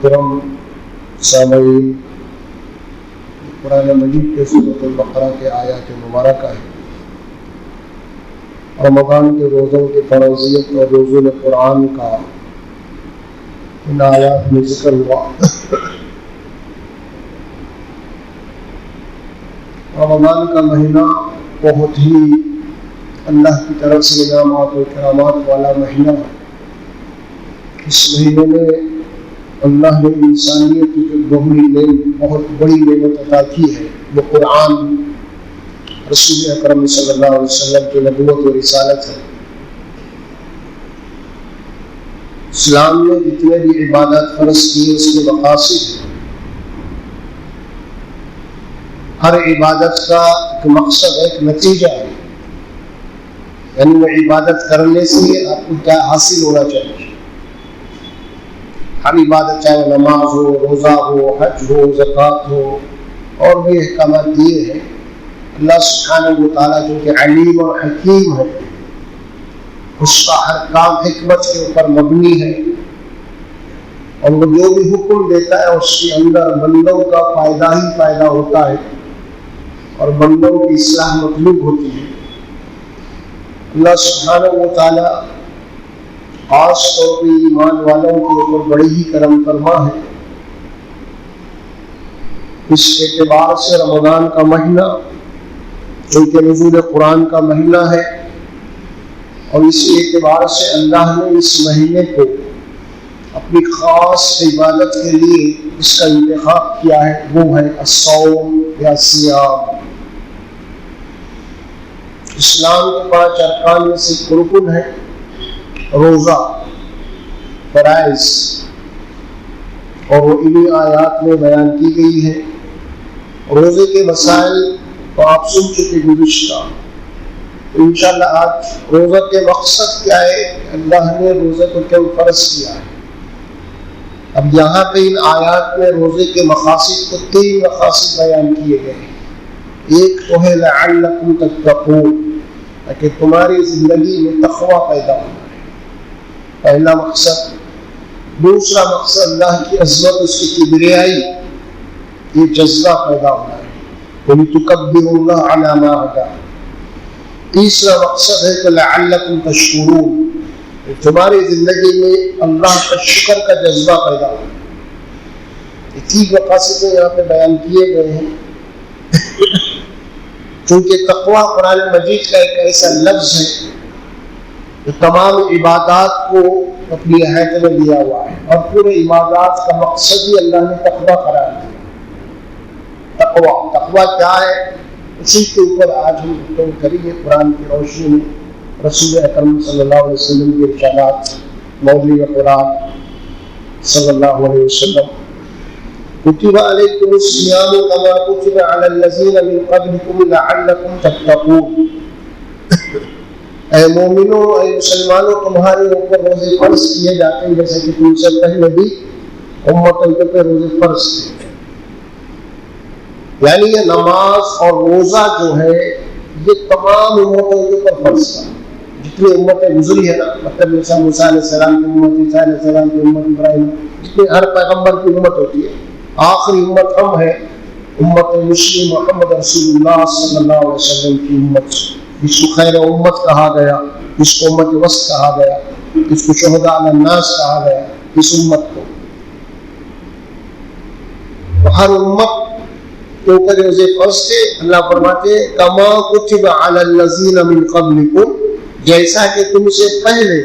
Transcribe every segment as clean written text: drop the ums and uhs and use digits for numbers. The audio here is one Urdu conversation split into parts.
محترم سامعین، قرآن مجید کے سورۃ البقرہ کے آیات مبارکہ ہے۔ رمضان کے روزوں کی فرضیت اور نزول قرآن کا ان آیات میں ذکر ہوا۔ رمضان کا مہینہ بہت ہی اللہ کی طرف سے انعامات و کرامات والا مہینہ ہے۔ اس مہینے میں اللہ نے انسانیت کی جو بہت بڑی نعمت عطا کی ہے وہ قرآن، رسول اکرم صلی اللہ علیہ وسلم کی نبوت و رسالت ہے۔ اسلام نے جتنے بھی عبادات فرض کیے اس کے مقاصد ہیں۔ ہر عبادت کا ایک مقصد ہے، ایک نتیجہ ہے، یعنی وہ عبادت کرنے سے آپ کو کیا حاصل ہونا چاہیے۔ ہر عبادت چاہے وہ نماز ہو، روزہ ہو، حج ہو، زکوٰۃ ہو، اور بھی احکامات دیے ہیں۔ اللہ سبحانہ و تعالیٰ جو کہ علیم اور حکیم ہے، اس کا ہر کام حکمت کے اوپر مبنی ہے، اور وہ جو بھی حکم دیتا ہے اس کے اندر بندوں کا فائدہ ہی فائدہ ہوتا ہے اور بندوں کی اصلاح مطلوب ہوتی ہے۔ اللہ سبحانہ و تعالیٰ خاص طور پہ ایمان والوں کے اوپر بڑی ہی کرم فرما ہے۔ اس اعتبار سے رمضان کا مہینہ چونکہ نزول قرآن کا مہینہ ہے، اور اسی اعتبار سے اللہ نے اس مہینے کو اپنی خاص عبادت کے لیے اس کا انتخاب کیا ہے، وہ ہے الصوم یا صیام۔ اسلام کے 5 ارکان میں سے ایک رکن ہے روزہ، فرائض، اور وہ انہی آیات میں بیان کی گئی ہے۔ روزے کے مسائل تو آپ سن چکے گزشتہ، انشاءاللہ آج روزہ کے مقصد کیا ہے، اللہ نے روزے کو کیوں فرض کیا ہے۔ اب یہاں پہ ان آیات میں روزے کے مقاصد کو 3 مقاصد بیان کیے گئے ہیں۔ ایک تو ہے لعلکم تتقون، تاکہ تمہاری زندگی میں تقوی پیدا ہو، پہلا مقصد۔ دوسرا مقصد اللہ کی عظمت، اس کی کبریائی، یہ جذبہ پیدا ہونا ہے، وَلِتُكَبِّرُوا اللَّهَ عَلَى مَا هَدَاكُمْ۔ تیسرا مقصد ہے کہ لَعَلَّكُمْ تَشْكُرُونَ، تمہاری زندگی میں اللہ کا شکر کا جذبہ پیدا ہو۔ یہ 3 مقاصد یہاں پہ بیان کیے گئے ہیں۔ چونکہ تقویٰ قرآن مجید کا ایک ایسا لفظ ہے جو تمام عبادات کو اپنی احاطے میں لیا ہوا ہے، اور پورے عبادات کا مقصد ہی اللہ نے تقویٰ قرار دیا۔ تقویٰ کیا ہے، اسی کے اوپر آج ہم گفتگو کریں گے قرآن کی روشنی میں۔ رسول اکرم صلی اللہ علیہ وسلم کے ارشادات، مولوی قرآن صلی اللہ علیہ وسلم، کتب علیکم الصیام کما کتب علی الذین من قبلکم لعلکم تتقون۔ اے مومنوں، اے مسلمانوں، تمہارے اوپر روزے فرض کیے جاتے ہیں جیسے کہ تم سے پہلے بھی امتوں کے اوپر روزے فرض تھے۔ یعنی یہ نماز اور روزہ جو ہے یہ تمام امتوں کے اوپر فرض تھا، جتنی امتیں گزری ہے نا، مطلب جیسا موسیٰ علیہ السلام کی امت، عیسیٰ علیہ السلام کی امت، ابراہیم، جتنی ہر پیغمبر کی امت ہوتی ہے، آخری امت ہم ہے، امت مسلم محمد رسول اللہ صلی اللہ علیہ وسلم کی امت، جس کو خیر امت کہا گیا، جس کو امت وسط کہا گیا، جس کو شہداء علی الناس کہا گیا، اس امت کو۔ ہر امت کے اوپر روزے فرض تھے۔ اللہ فرماتے کما کتب علی الذین من قبلکم، جیسا کہ تم سے پہلے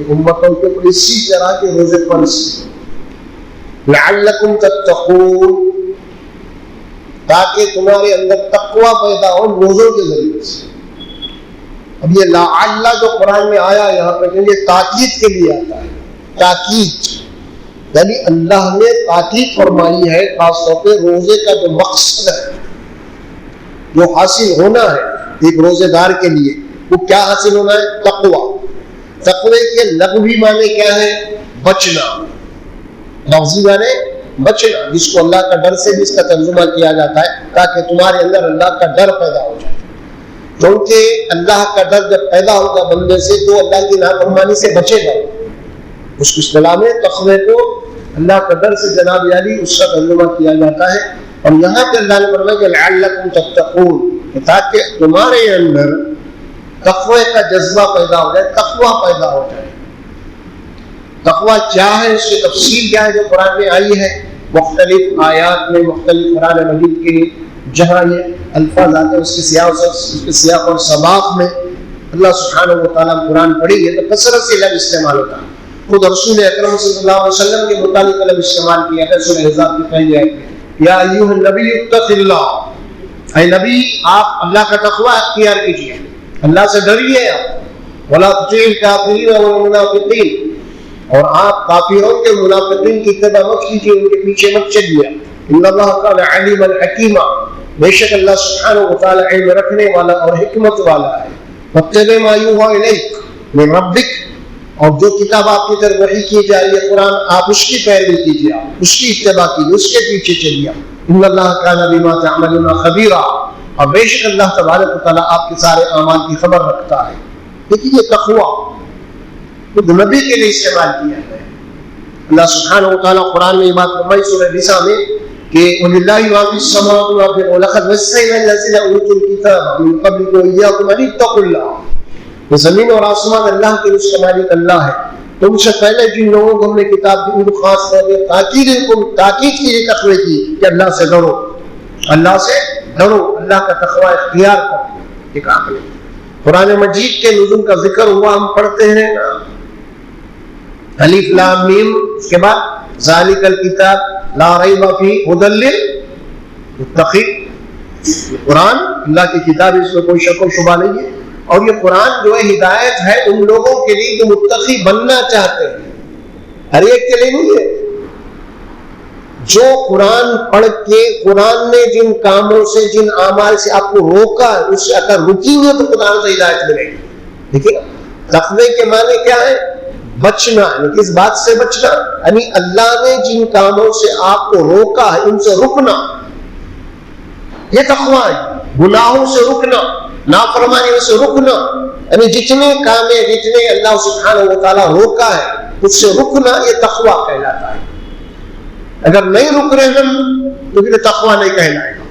امتوں کے اوپر اسی طرح کے روزے فرض تھے، لعلکم تتقون، تاکہ تمہارے اندر تقوی پیدا ہو روزوں کے ذریعے سے۔ اب یہ لعل جو قرآن میں آیا یہاں پہ یہ تاکید کے لیے آتا ہے، تاکید یعنی اللہ نے تاکید فرمائی ہے خاص طور پہ روزے کا جو مقصد ہے، جو حاصل ہونا ہے ایک روزے دار کے لیے، وہ کیا حاصل ہونا ہے؟ تقوی۔ تقوی کے لغوی معنی کیا ہے؟ بچنا۔ لفظی معنی بچنا، جس کو اللہ کا ڈر سے بھی اس کا ترجمہ کیا جاتا ہے، تاکہ تمہارے اندر اللہ کا ڈر پیدا ہو جائے۔ کیونکہ اللہ کا ڈر جب پیدا ہوگا بندے سے تو اللہ کی نافرمانی سے بچے گا، اس کی اصطلاح میں تقوی کو اللہ کا در سے جناب علی اس کا ترجمہ کیا جاتا ہے. اور یہاں پہ اللہ نے فرمایا کہ لعلکم تتقون، تاکہ تمہارے اندر تقوی کا جذبہ پیدا ہو جائے، تقوی پیدا ہو جائے. تقوی کیا ہے، اس کی تفصیل کیا ہے جو قرآن میں آئی ہے مختلف آیات میں، مختلف قرآن مجید کے جہاں یہ الفاظ آتے ہیں اس کے سیاق اور سباق میں اللہ سبحانہ و تعالیٰ قرآن پڑھی ہے تو کثرت سے لفظ استعمال ہوتا ہے. خود رسول اکرم صلی اللہ علیہ وسلم کے متعلق لفظ استعمال کیا ہے سورہ احزاب کی پہلی آیت میں، یا ایھا النبی اتق اللہ، اے نبی آپ اللہ کا تقوی اختیار کیجیے، اللہ سے ڈریے آپ. ولا تطیع الکافرین والمنافقین، اور آپ کافروں کے منافقین کی اتباع مت کیجیے، ان کے پیچھے مت چلیے. ان اللہ کان علیما حکیما، بے شک اللہ سبحانہ و تعالی علم رکھنے والا اور حکمت والا ہے. واتبع ما یوحی الیک من ربک، اور جو کتاب آپ کی طرف وحی کی جا رہی ہے قرآن، آپ اس کی پیروی کیجیے، اس کی اتباع کیجیے، اس کے پیچھے چلیے. ان اللہ کان بما تعملون خبیرا، اور بے شک اللہ تبارک و تعالی آپ کے سارے اعمال کی خبر رکھتا ہے. دیکھیے یہ تقوی خود نبی کے لیے استعمال کیا ہے. اللہ سبحانہ و تعالیٰ قرآن میں یہ بات فرمائی سورہ نساء میں کہ وَلِلَّهِ مَا فِي السَّمَاوَاتِ وَمَا فِي الْأَرْضِ وَلَقَدْ وَصَّيْنَا الَّذِينَ أُوتُوا الْكِتَابَ مِن قَبْلِكُمْ وَإِيَّاكُمْ أَنِ اتَّقُوا اللَّهَ. یہ زمین اور آسمان اللہ کے، اس کا مالک اللہ ہے. تم سے پہلے جن لوگوں کو ہم نے کتاب دی ان کو خاص طور پر تاکید کی یہ تقوی کی کہ اللہ سے ڈرو، اللہ سے ڈرو، اللہ کا تقوی اختیار کرو. یہ کام ہے. قرآن مجید کے نزول کا ذکر ہوا، ہم پڑھتے ہیں الف لام میم، اس کے بعد ذالک الکتاب لا ریب فیہ ھدی للمتقین. قرآن اللہ کی کتاب، اس میں کوئی شک و شبہ نہیں ہے. اور یہ قرآن جو ہے ہدایت ہے ان لوگوں کے لیے جو متقی بننا چاہتے ہیں، ہر ایک کے لیے نہیں ہے. جو قرآن پڑھ کے قرآن نے جن کاموں سے، جن اعمال سے آپ کو روکا، اس سے اگر رکیں گے تو قرآن سے ہدایت ملے گی. دیکھیے تقوی کے معنی کیا ہے؟ بچنا، یعنی کس بات سے بچنا؟ یعنی اللہ نے جن کاموں سے آپ کو روکا ہے ان سے رکنا، یہ تقوی ہے. گناہوں سے رکنا، نافرمانیوں سے رکنا، یعنی جتنے کام ہیں، جتنے اللہ سبحانہ و تعالیٰ روکا ہے اس سے رکنا، یہ تقوی کہلاتا ہے. اگر نہیں رک رہے ہم تو پھر تقوی نہیں کہلائے گا.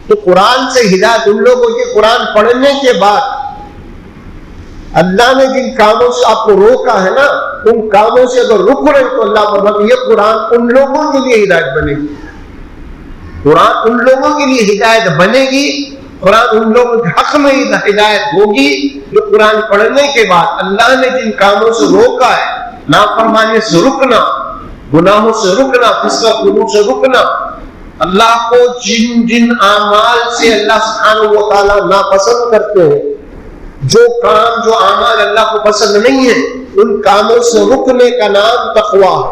تو قرآن سے ہدایت ان لوگوں کے، قرآن پڑھنے کے بعد اللہ نے جن کاموں سے آپ کو روکا ہے نا، ان کاموں سے اگر رک رہے تو اللہ فرماتا ہے یہ قرآن ان لوگوں کے لیے ہدایت بنے گی. قرآن ان لوگوں کے لیے ہدایت بنے گی. قرآن ان لوگوں کے حق میں ہدایت ہوگی جو قرآن پڑھنے کے بعد اللہ نے جن کاموں سے روکا ہے، نافرمانی سے رکنا، گناہوں سے رکنا، فسق فجور سے رکنا، اللہ کو جن جن اعمال سے اللہ سبحانہ و تعالیٰ ناپسند کرتے ہیں، جو کام، جو اعمال اللہ کو پسند نہیں ہے، ان کاموں سے رکنے کا نام تقوی ہے.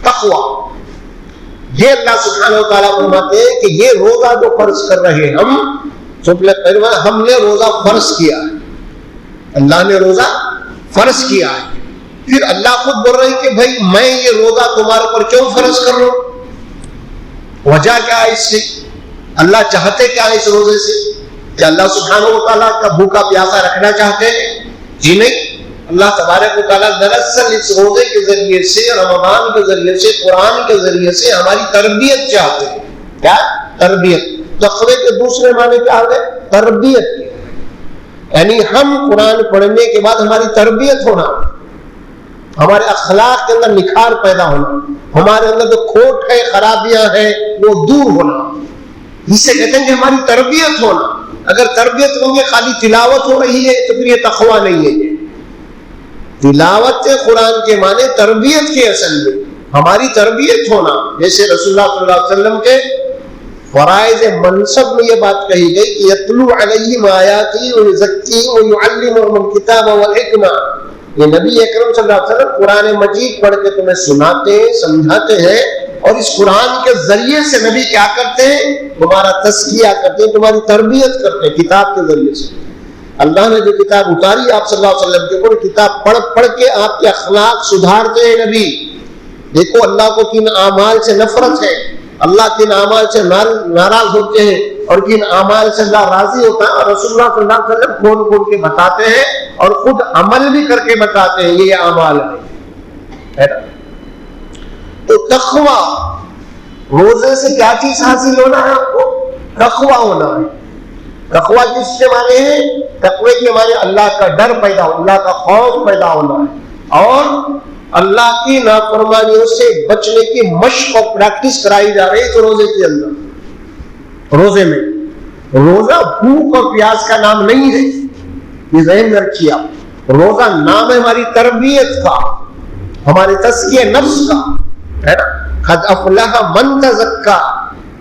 تقوی یہ اللہ سبحانہ و تعالیٰ فرماتے ہیں کہ یہ روزہ جو فرض کر رہے ہیں ہم نے روزہ فرض کیا ہے. اللہ نے روزہ فرض کیا ہے. پھر اللہ خود بول رہے ہیں کہ بھائی میں یہ روزہ تمہارے پر کیوں فرض کر رہا ہوں؟ وجہ کیا ہے اس سے؟ اللہ چاہتے کیا ہے اس روزے سے؟ کہ اللہ سبحانہ و تعالیٰ کا بھوکا پیاسا رکھنا چاہتے ہیں؟ جی نہیں. اللہ تبارک و تعالیٰ دراصل اس روزے کے ذریعے سے، رمضان کے ذریعے سے، قرآن کے ذریعے سے ہماری تربیت چاہتے ہیں. کیا تربیت؟ تقوی کے دوسرے معنی کیا ہے؟ تربیت. یعنی ہم قرآن پڑھنے کے بعد ہماری تربیت ہونا، ہمارے اخلاق کے اندر نکھار پیدا ہونا، ہمارے اندر جو کھوٹ ہے، خرابیاں ہیں، وہ دور ہونا. اس سے کہتے ہیں کہ ہماری تربیت ہونا. اگر تربیت ہوگی خالی تلاوت ہو رہی ہے تو پھر یہ تقوی نہیں ہے. تلاوت قرآن کے معنی تربیت کے، اصل میں ہماری تربیت ہونا. جیسے رسول اللہ صلی اللہ علیہ وسلم کے فرائض منصب میں یہ بات کہی گئی کہ یتلو علیہم آیاتی ویزکیہم ویعلمہم الکتاب والحکمہ. یہ نبی اکرم صلی اللہ علیہ وسلم قرآن مجید پڑھ کے تمہیں سناتے ہیں، سمجھاتے ہیں، اور اس قرآن کے ذریعے سے نبی کیا کرتے ہیں؟ تمہارا تزکیہ کرتے ہیں، تمہاری تربیت کرتے ہیں کتاب کے ذریعے سے. اللہ نے جو کتاب اتاری آپ صلی اللہ علیہ وسلم کے اوپر، کتاب پڑھ پڑھ کے آپ کے اخلاق سدھارتے ہیں نبی. دیکھو اللہ کو کن اعمال سے نفرت ہے، اللہ کن اعمال سے ناراض ہوتے ہیں، اور کن اعمال سے اللہ راضی ہوتا ہے. اور رسول اللہ صلی اللہ علیہ وسلم کھول کھول کے بتاتے ہیں اور خود عمل بھی کر کے بتاتے ہیں یہ اعمال ہے. تو تقوی، روزے سے کیا چیز حاصل ہونا ہے آپ کو؟ تقوی ہونا ہے۔ تقوی کس کے معنی ہے؟ تقوی کے معنی اللہ کا ڈر پیدا ہو، اللہ کا خوف پیدا ہونا ہے، اور اللہ کی نافرمانیوں سے بچنے کی مشق اور پریکٹس کرائی جا رہی ہے تو روزے کے اندر۔ روزے میں روزہ بھوک اور پیاس کا نام نہیں ہے، یہ ذہن میں رکھیے آپ۔ روزہ نام ہے ہماری تربیت کا، ہمارے تزکیہ نفس کا، ہے نا؟ قد افلح من تزکا،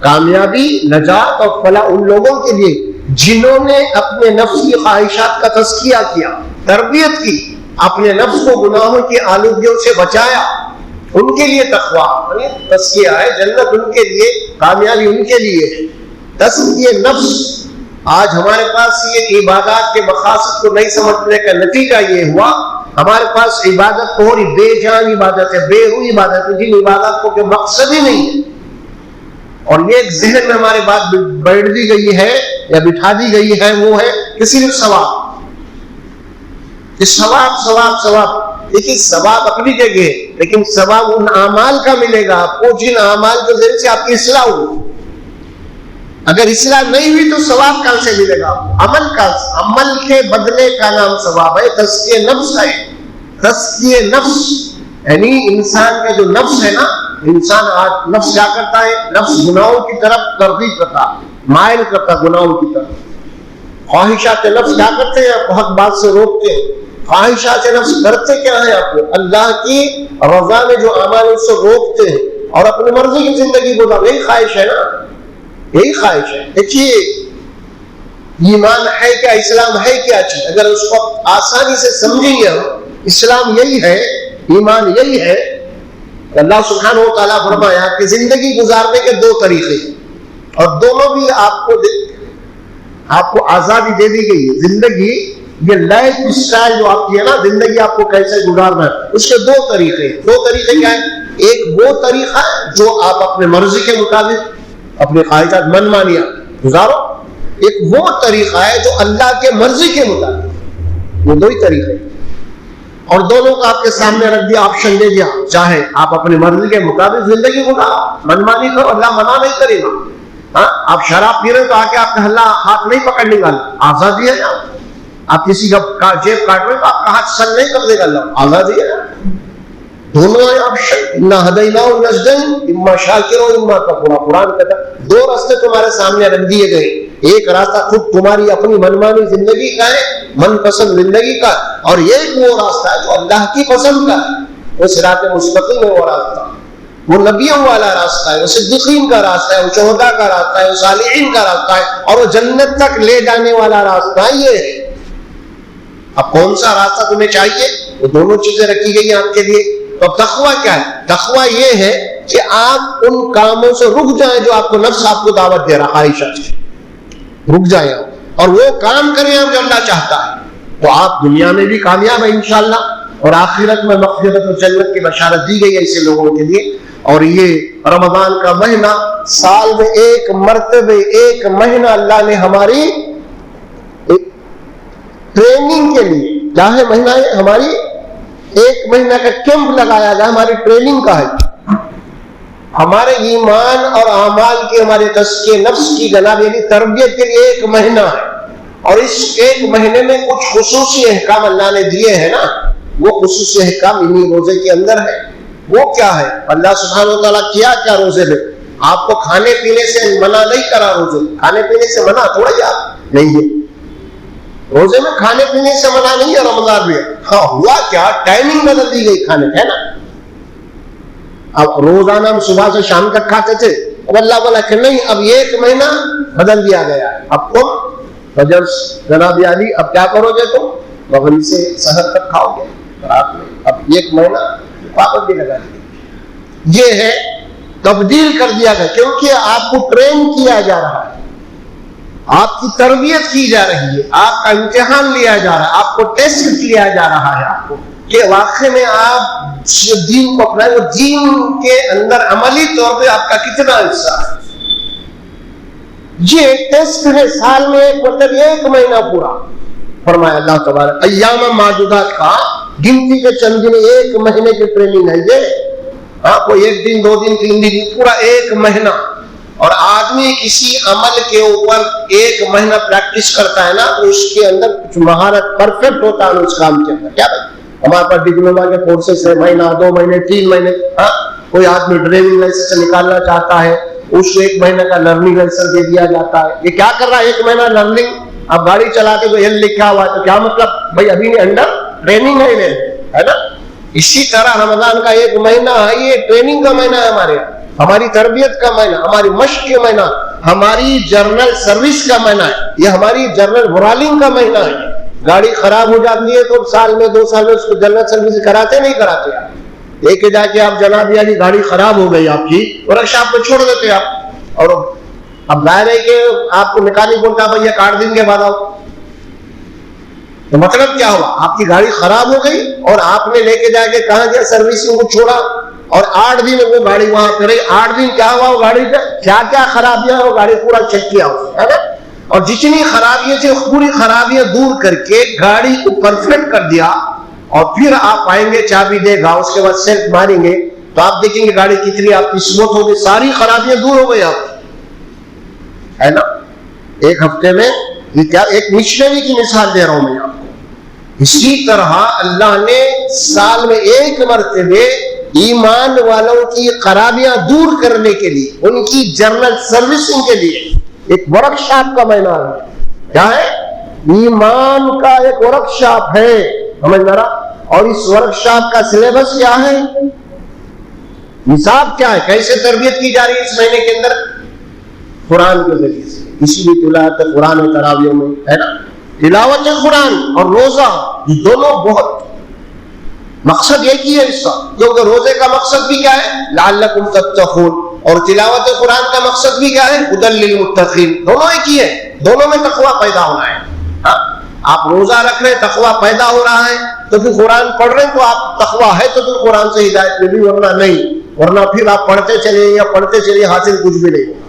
کامیابی، نجات اور فلاح ان لوگوں کے لیے جنہوں نے اپنے نفس کی خواہشات کا تزکیہ کیا، تربیت کی، اپنے نفس کو گناہوں کی آلودگیوں سے بچایا، ان کے لیے تقویٰ تزکیہ ہے، جنت ان کے لیے، کامیابی ان کے لیے ہے۔ تزکیہ نفس، آج ہمارے پاس یہ عبادات کے مقاصد کو نہیں سمجھنے کا نتیجہ یہ ہوا، ہمارے پاس عبادت تو ہی بے جان عبادت ہے، بے روح عبادت ہے، جن عبادت کو کہ مقصد ہی نہیں ہے، اور یہ ایک ذہن میں ہمارے بات بیٹھ دی گئی ہے یا بٹھا دی گئی ہے، وہ ہے کہ صرف ثواب، ثواب ثواب ثواب۔ دیکھیے ثواب اپنی جگہ ہے، لیکن ثواب ان اعمال کا ملے گا آپ کو جن اعمال کے ذریعے سے آپ کی اصلاح ہوگی۔ اگر اصلاح نہیں ہوئی تو ثواب کہاں سے ملے گا؟ عمل کا، عمل کے بدلے کا نام ثواب ہے، تزکیہ نفس ہے۔ تزکیہ نفس یعنی انسان کا جو نفس ہے نا، انسان آج نفس کیا کرتا ہے؟ نفس گناہوں کی طرف ترغیب کرتا، مائل کرتا گناہوں کی طرف۔ خواہشات نفس کیا کرتے ہیں؟ آپ حق بات سے روکتے ہیں۔ خواہشات نفس کرتے کیا ہے؟ آپ کو اللہ کی رضا میں جو اعمال اس سے روکتے ہیں اور اپنی مرضی کی زندگی گزار، یہی خواہش ہے نا، یہی خواہش ہے۔ دیکھیے ایمان ہے کیا، اسلام ہے کیا چیز؟ اگر اس کو آسانی سے سمجھیں گے ہم، اسلام یہی ہے، ایمان یہی ہے۔ اللہ سبحانہ و تعالیٰ فرمایا کہ زندگی گزارنے کے دو طریقے ہیں، اور دونوں بھی آپ کو آزادی دے دی گئی ہے۔ زندگی یہ لائف اسٹائل جو آپ کی ہے نا، زندگی آپ کو کیسے گزارنا ہے، اس کے دو طریقے ہیں۔ دو طریقے کیا ہے؟ ایک وہ طریقہ ہے جو آپ اپنے مرضی کے مطابق اپنی خواہشات من مانیاں گزارو، ایک وہ طریقہ ہے جو اللہ کے مرضی کے مطابق، یہ دو ہی طریقے، اور دونوں کو آپ کے سامنے رکھ دیا، آپشن دے دیا، چاہے آپ اپنی مرضی کے مطابق زندگی گزارو، من مانی کرو، اللہ منع نہیں کرے گا۔ ہاں، آپ شراب پی رہے تو آ کے آپ کا اللہ ہاتھ نہیں پکڑنے گا، آزادی ہے۔ آپ کسی کا جیب کاٹ رہے تو آپ کا ہاتھ سن نہیں کر دے گا، اللہ آزادی ہے۔ دونوں ہیں آپشن، انا ہدیناہ النجدین، اما شاکر و اما کفور۔ قرآن کہتا ہے دو راستے تمہارے سامنے رکھ دیے گئے، ایک راستہ خود تمہاری اپنی منمانی زندگی کا ہے، من پسند زندگی کا، اور ایک وہ راستہ ہے جو اللہ کی پسند کا ہے، وہ صراط مستقیم ہے، وہ راستہ وہ نبیوں والا راستہ ہے، وہ صدیقین کا راستہ ہے، وہ شہداء کا راستہ ہے، وہ صالحین کا راستہ ہے، اور وہ جنت تک لے جانے والا راستہ یہ ہے۔ اب کون سا راستہ تمہیں چاہیے؟ وہ دونوں چیزیں رکھی گئی ہیں آپ کے لیے۔ تو تقویٰ کیا ہے؟ تقویٰ یہ ہے کہ آپ ان کاموں سے رک جائیں جو آپ کو نفس آپ کو دعوت دے رہا، خواہشات سے رک جائیں اور وہ کام کریں آپ جو اللہ چاہتا ہے، تو آپ دنیا میں بھی کامیاب ہیں انشاءاللہ، اور آخرت میں مغفرت و جنت کی بشارت دی گئی ہے ایسے لوگوں کے لیے۔ اور یہ رمضان کا مہینہ سال میں ایک مرتبہ، ایک مہینہ اللہ نے ہماری ٹریننگ کے لیے، کیا ہے مہینہ ہے ہماری، ایک مہینہ کا کیمپ لگایا گیا، ہماری ٹریننگ کا ہے، ہمارے ایمان اور اعمال کے، ہمارے تزکیہ نفس کی جناب یعنی تربیت کے لیے ایک مہینہ ہے۔ اور اس ایک مہینے میں کچھ خصوصی احکام اللہ نے دیے ہیں نا، وہ خصوصی احکام انہی روزے کے اندر ہے۔ وہ کیا ہے؟ اللہ سبحانہ و تعالیٰ کیا روزے میں آپ کو کھانے پینے سے منع نہیں کرا، روزے کھانے پینے سے منع تھوڑا ہی آپ نہیں ہے، روزے میں کھانے پینے سے منع نہیں ہے رمضان میں۔ ہاں ہوا کیا؟ ٹائمنگ بدل دی گئی کھانے، ہے نا؟ اب روزانہ ہم صبح سے شام تک کھاتے تھے، اب اللہ بولا کہ نہیں، اب ایک مہینہ بدل دیا گیا، اب تم فجر جناب علی اب کیا کرو گے؟ تم مغرب سے سحر تک کھاؤ گے رات میں، اب ایک مہینہ پابندی لگا دی۔ یہ ہے تبدیل کر دیا گیا، کیونکہ آپ کو ٹرین کیا جا رہا ہے، آپ کی تربیت کی جا رہی ہے، آپ کا امتحان لیا جا رہا ہے، آپ کو ٹیسٹ کیا جا رہا ہے، آپ کو کہ واقعی میں آپ جو دین کو اپنائیں وہ دین کے اندر عملی طور پہ آپ کا کتنا حصہ ہے۔ یہ ٹیسٹ ہے، سال میں ایک مطلب ایک مہینہ پورا فرمایا اللہ تبارک، ایام معدودات کا، گنتی کے چند دن، ایک مہینے کی ٹریننگ ہے یہ۔ ہاں کوئی 1 دن 2 دن 3 دن، پورا 1 مہینہ. اور آدمی کسی عمل کے اوپر 1 مہینہ پریکٹس کرتا ہے نا تو اس کے اندر کچھ مہارت پرفیکٹ ہوتا ہے اس کام کے اندر. کیا بھائی ہمارے پاس ڈپلوما کے کورسز ہے، مہینہ 2 مہینے 3 مہینے. ہاں کوئی آدمی ڈرائیونگ لائسنس نکالنا چاہتا ہے، اس کو 1 مہینے کا لرننگ لائسنس دے دیا جاتا ہے. یہ کیا کر رہا ہے 1 مہینہ لرننگ؟ اب گاڑی چلاتے تو ایل لکھا ہوا ہے تو کیا مطلب بھائی ابھی انڈر ٹریننگ ہے نا. اسی طرح رمضان کا 1 مہینہ ہے، یہ ٹریننگ کا مہینہ ہے ہمارے یہاں، ہماری تربیت کا مہینہ، ہماری مشق کا مہینہ، ہماری جرنل سروس کا مہینہ ہے، یہ ہماری جرنل ورالنگ کا مہینہ ہے. گاڑی خراب ہو جاتی ہے تو سال میں 2 سال میں اس کو جنرل سروس کراتے نہیں کراتے آپ. لے کے جا کے آپ جناب جی گاڑی خراب ہو گئی آپ کی ورک شاپ پہ چھوڑ دیتے آپ. اور اب ظاہر ہے کہ آپ کو میکینک بولتا بھیا 8 دن کے بعد آؤ، تو مطلب کیا ہوا؟ آپ کی گاڑی خراب ہو گئی اور آپ نے لے کے جا کے کہاں گیا سروسنگ کو چھوڑا اور 8 دن وہ گاڑی وہاں پہ رہی. 8 دن کیا ہوا وہ گاڑی کا کیا کیا خرابیاں وہ گاڑی پورا چیک کیا ہے نا. اور جتنی خرابیاں تھیں پوری خرابیاں دور کر کے گاڑی کو پرفیکٹ کر دیا. اور پھر آپ آئیں گے چابی دے گا، اس کے بعد سیلف ماریں گے تو آپ دیکھیں گے گاڑی کتنی آپ کی سموتھ ہوگی، ساری خرابیاں دور ہو گئی آپ ہے نا. 1 ہفتے میں یہ کیا ایک مشنری کی مثال دے رہا ہوں میں آپ کو. اسی طرح اللہ نے سال میں 1 مرتبہ ایمان والوں کی خرابیاں دور کرنے کے لیے، ان کی جرنل سروسنگ کے لیے ایک ورک شاپ کا مہینہ ہے. کیا ہے؟ ایمان کا ایک ورک شاپ ہے، سمجھ رہا. اور اس ورک شاپ کا سلیبس کیا ہے، نصاب کیا ہے، کیسے تربیت کی جا رہی ہے اس مہینے کے اندر؟ قرآن کے ذریعے سے. اسی لیے تلاوت قرآن و تراویح میں ہے نا، تلاوت قرآن اور روزہ یہ دونوں بہت مقصد ایک ہی ہے اس کا، کیونکہ روزے کا مقصد بھی کیا ہے؟ لعلکم تتقون، اور تلاوت قرآن کا مقصد بھی کیا ہے؟ ھدی للمتقین. دونوں ایک ہی ہے، دونوں میں تقویٰ پیدا ہونا ہے. آپ روزہ رکھ رہے تقویٰ پیدا ہو رہا ہے تو پھر قرآن پڑھ رہے تو آپ تقویٰ ہے تو پھر قرآن سے ہدایت ملی، ورنہ نہیں، ورنہ پھر آپ پڑھتے چلے یا پڑھتے چلیے حاصل کچھ بھی نہیں ہوگا.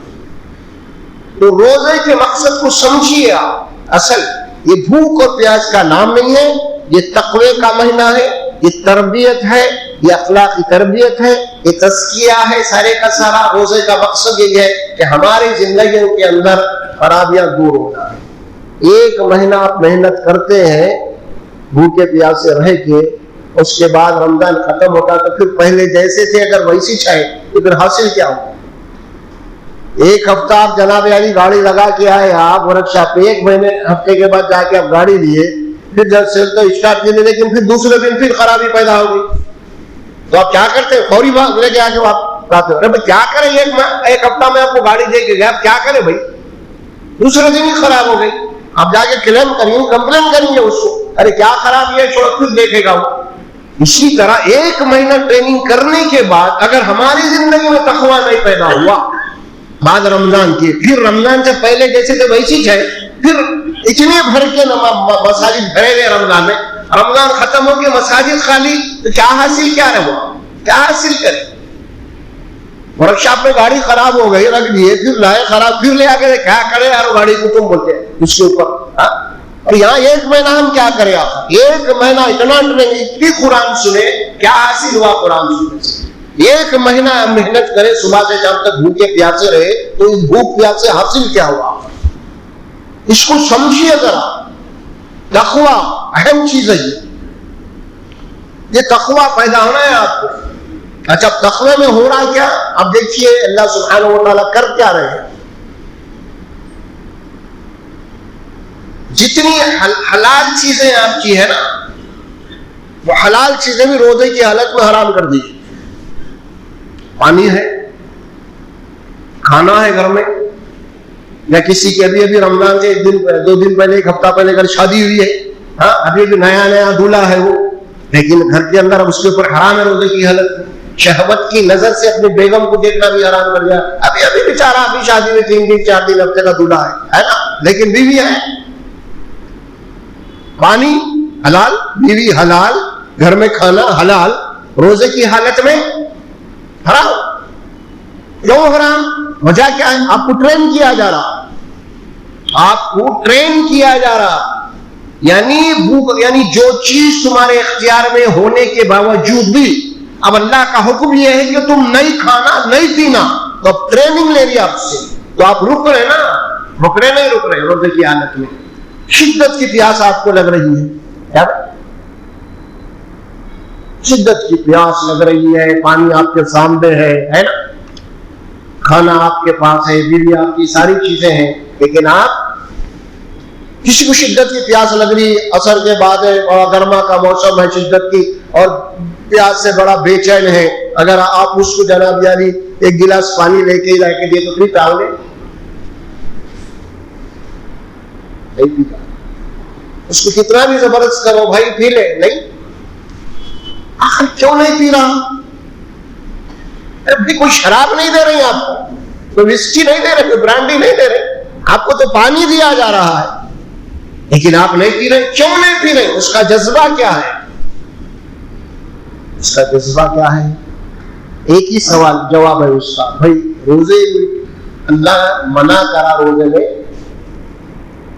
تو روزے کے مقصد کو سمجھیے آپ. اصل یہ بھوک اور پیاس کا نام نہیں ہے، یہ تقوی کا مہینہ ہے، یہ تربیت ہے، یہ اخلاقی تربیت ہے، یہ تزکیہ ہے. سارے کا سارا روزے کا مقصد یہ ہے کہ ہماری زندگیوں کے اندر خرابیاں دور ہو جائیں. 1 مہینہ آپ محنت کرتے ہیں بھوکے پیاسے رہ کے، اس کے بعد رمضان ختم ہوتا تو پھر پہلے جیسے تھے اگر ویسی چاہے تو پھر حاصل کیا ہو؟ 1 ہفتہ آپ جناب علی گاڑی لگا کے آئے آپ ورک شاپ پہ، 1 مہینے ہفتے کے بعد جا کے آپ گاڑی لیے، پھر جب سیل تو اسٹارٹ کیے لیکن پھر دوسرے دن پھر خرابی پیدا ہو گئی تو آپ کیا کرتے ہیں؟ فوری بات لے کے آ کے آپ لاتے ہو. ارے بھائی کیا کریں، 1 ہفتہ میں آپ کو گاڑی دے کے گئے، آپ کیا کریں بھائی؟ دوسرے دن ہی خراب ہو گئی. آپ جا کے کلیم کریں گے، کمپلین کریں گے اس کو، ارے کیا خرابی ہے، چھوڑو خود دیکھے گا وہ. اسی طرح 1 مہینہ ٹریننگ کرنے کے بعد اگر ہماری زندگی میں تقویٰ نہیں پیدا ہوا بعد رمضان کی، پھر رمضان سے پہلے جیسے تھے ویسی ہے، پھر اتنے بھر کے مساجد بھرے ہوئے رمضان میں، رمضان ختم ہو گیا مساجد خالی، تو کیا حاصل کیا رہے وہ، کیا حاصل کرے؟ ورک شاپ میں گاڑی خراب ہو گئی، رکھ دیے، پھر لائے خراب، پھر لے آ کے کیا کرے یار گاڑی کو تم بولتے ہیں اس کے اوپر. اور یہاں 1 مہینہ ہم کیا کریں؟ آپ 1 مہینہ اتنا ٹریننگ، اتنی قرآن سنے، کیا حاصل ہوا قرآن سننے سے؟ 1 مہینہ ہم محنت کریں صبح سے شام تک بھوکے پیاسے رہے تو اس بھوک پیاس سے حاصل کیا ہوا؟ اس کو سمجھیے ذرا. تقویٰ اہم چیز ہے، یہ تقویٰ پیدا ہونا ہے آپ کو. اچھا تقوی میں ہو رہا کیا؟ اب دیکھیے اللہ سبحانہ و تعالیٰ کر کیا رہے ہیں. جتنی حلال چیزیں آپ کی ہے نا، وہ حلال چیزیں بھی روزے کی حالت میں حرام کر دی. پانی ہے، کھانا ہے گھر میں، یا کسی کے ابھی رمضان سے 1 دن 2 دن پہلے 1 ہفتہ پہلے اگر شادی ہوئی ہے، ہاں ابھی نیا دولہا ہے وہ، لیکن گھر کے اندر اب اس کے اوپر حرام ہے روزے کی حالت میں. شہوت کی نظر سے اپنی بیگم کو دیکھنا بھی حرام کر دیا. ابھی بیچارہ ابھی شادی میں 3 دن 4 دن ہفتے کا دولہا ہے نا، لیکن بیوی ہے. پانی حلال، بیوی حلال، گھر میں کھانا حلال، روزے کی حالت میں حرام. کیوں حرام؟ وجہ کیا ہے؟ آپ کو ٹرین کیا جا رہا، آپ کو ٹرین کیا جا رہا. یعنی جو چیز تمہارے اختیار میں ہونے کے باوجود بھی اب اللہ کا حکم یہ ہے کہ تم نہیں کھانا نہیں پینا، تو اب ٹریننگ لے لی آپ سے، تو آپ رک رہے نا، رک رہے نہیں رک رہے روزے کی حالت میں، شدت کی پیاس آپ کو لگ رہی ہے، کیا شدت کی پیاس لگ رہی ہے، پانی آپ کے سامنے ہے نا، کھانا آپ کے پاس ہے، بیوی آپ کی، ساری چیزیں ہیں، لیکن آپ کسی کو شدت کی پیاس لگ رہی، عصر کے بعد ہے، بڑا گرما کا موسم ہے شدت کی، اور پیاس سے بڑا بے چین ہے، اگر آپ اس کو جناب یعنی ایک گلاس پانی لے کے جا کے دے تو پھر ٹال لے، نہیں پیتا، اس کو کتنا بھی زبردست کرو بھائی پی لے، نہیں، آخر کیوں نہیں پی رہا؟ کوئی شراب نہیں دے رہے آپ کو، کوئی وسکی نہیں دے رہے، کوئی برانڈی نہیں دے رہے، آپ کو تو پانی دیا جا رہا ہے، لیکن آپ نہیں پی رہے، کیوں نہیں پی رہے؟ اس کا جذبہ کیا ہے؟ اس کا جذبہ کیا ہے؟ ایک ہی سوال جواب ہے اس کا، بھائی روزے اللہ منع کرا روزے میں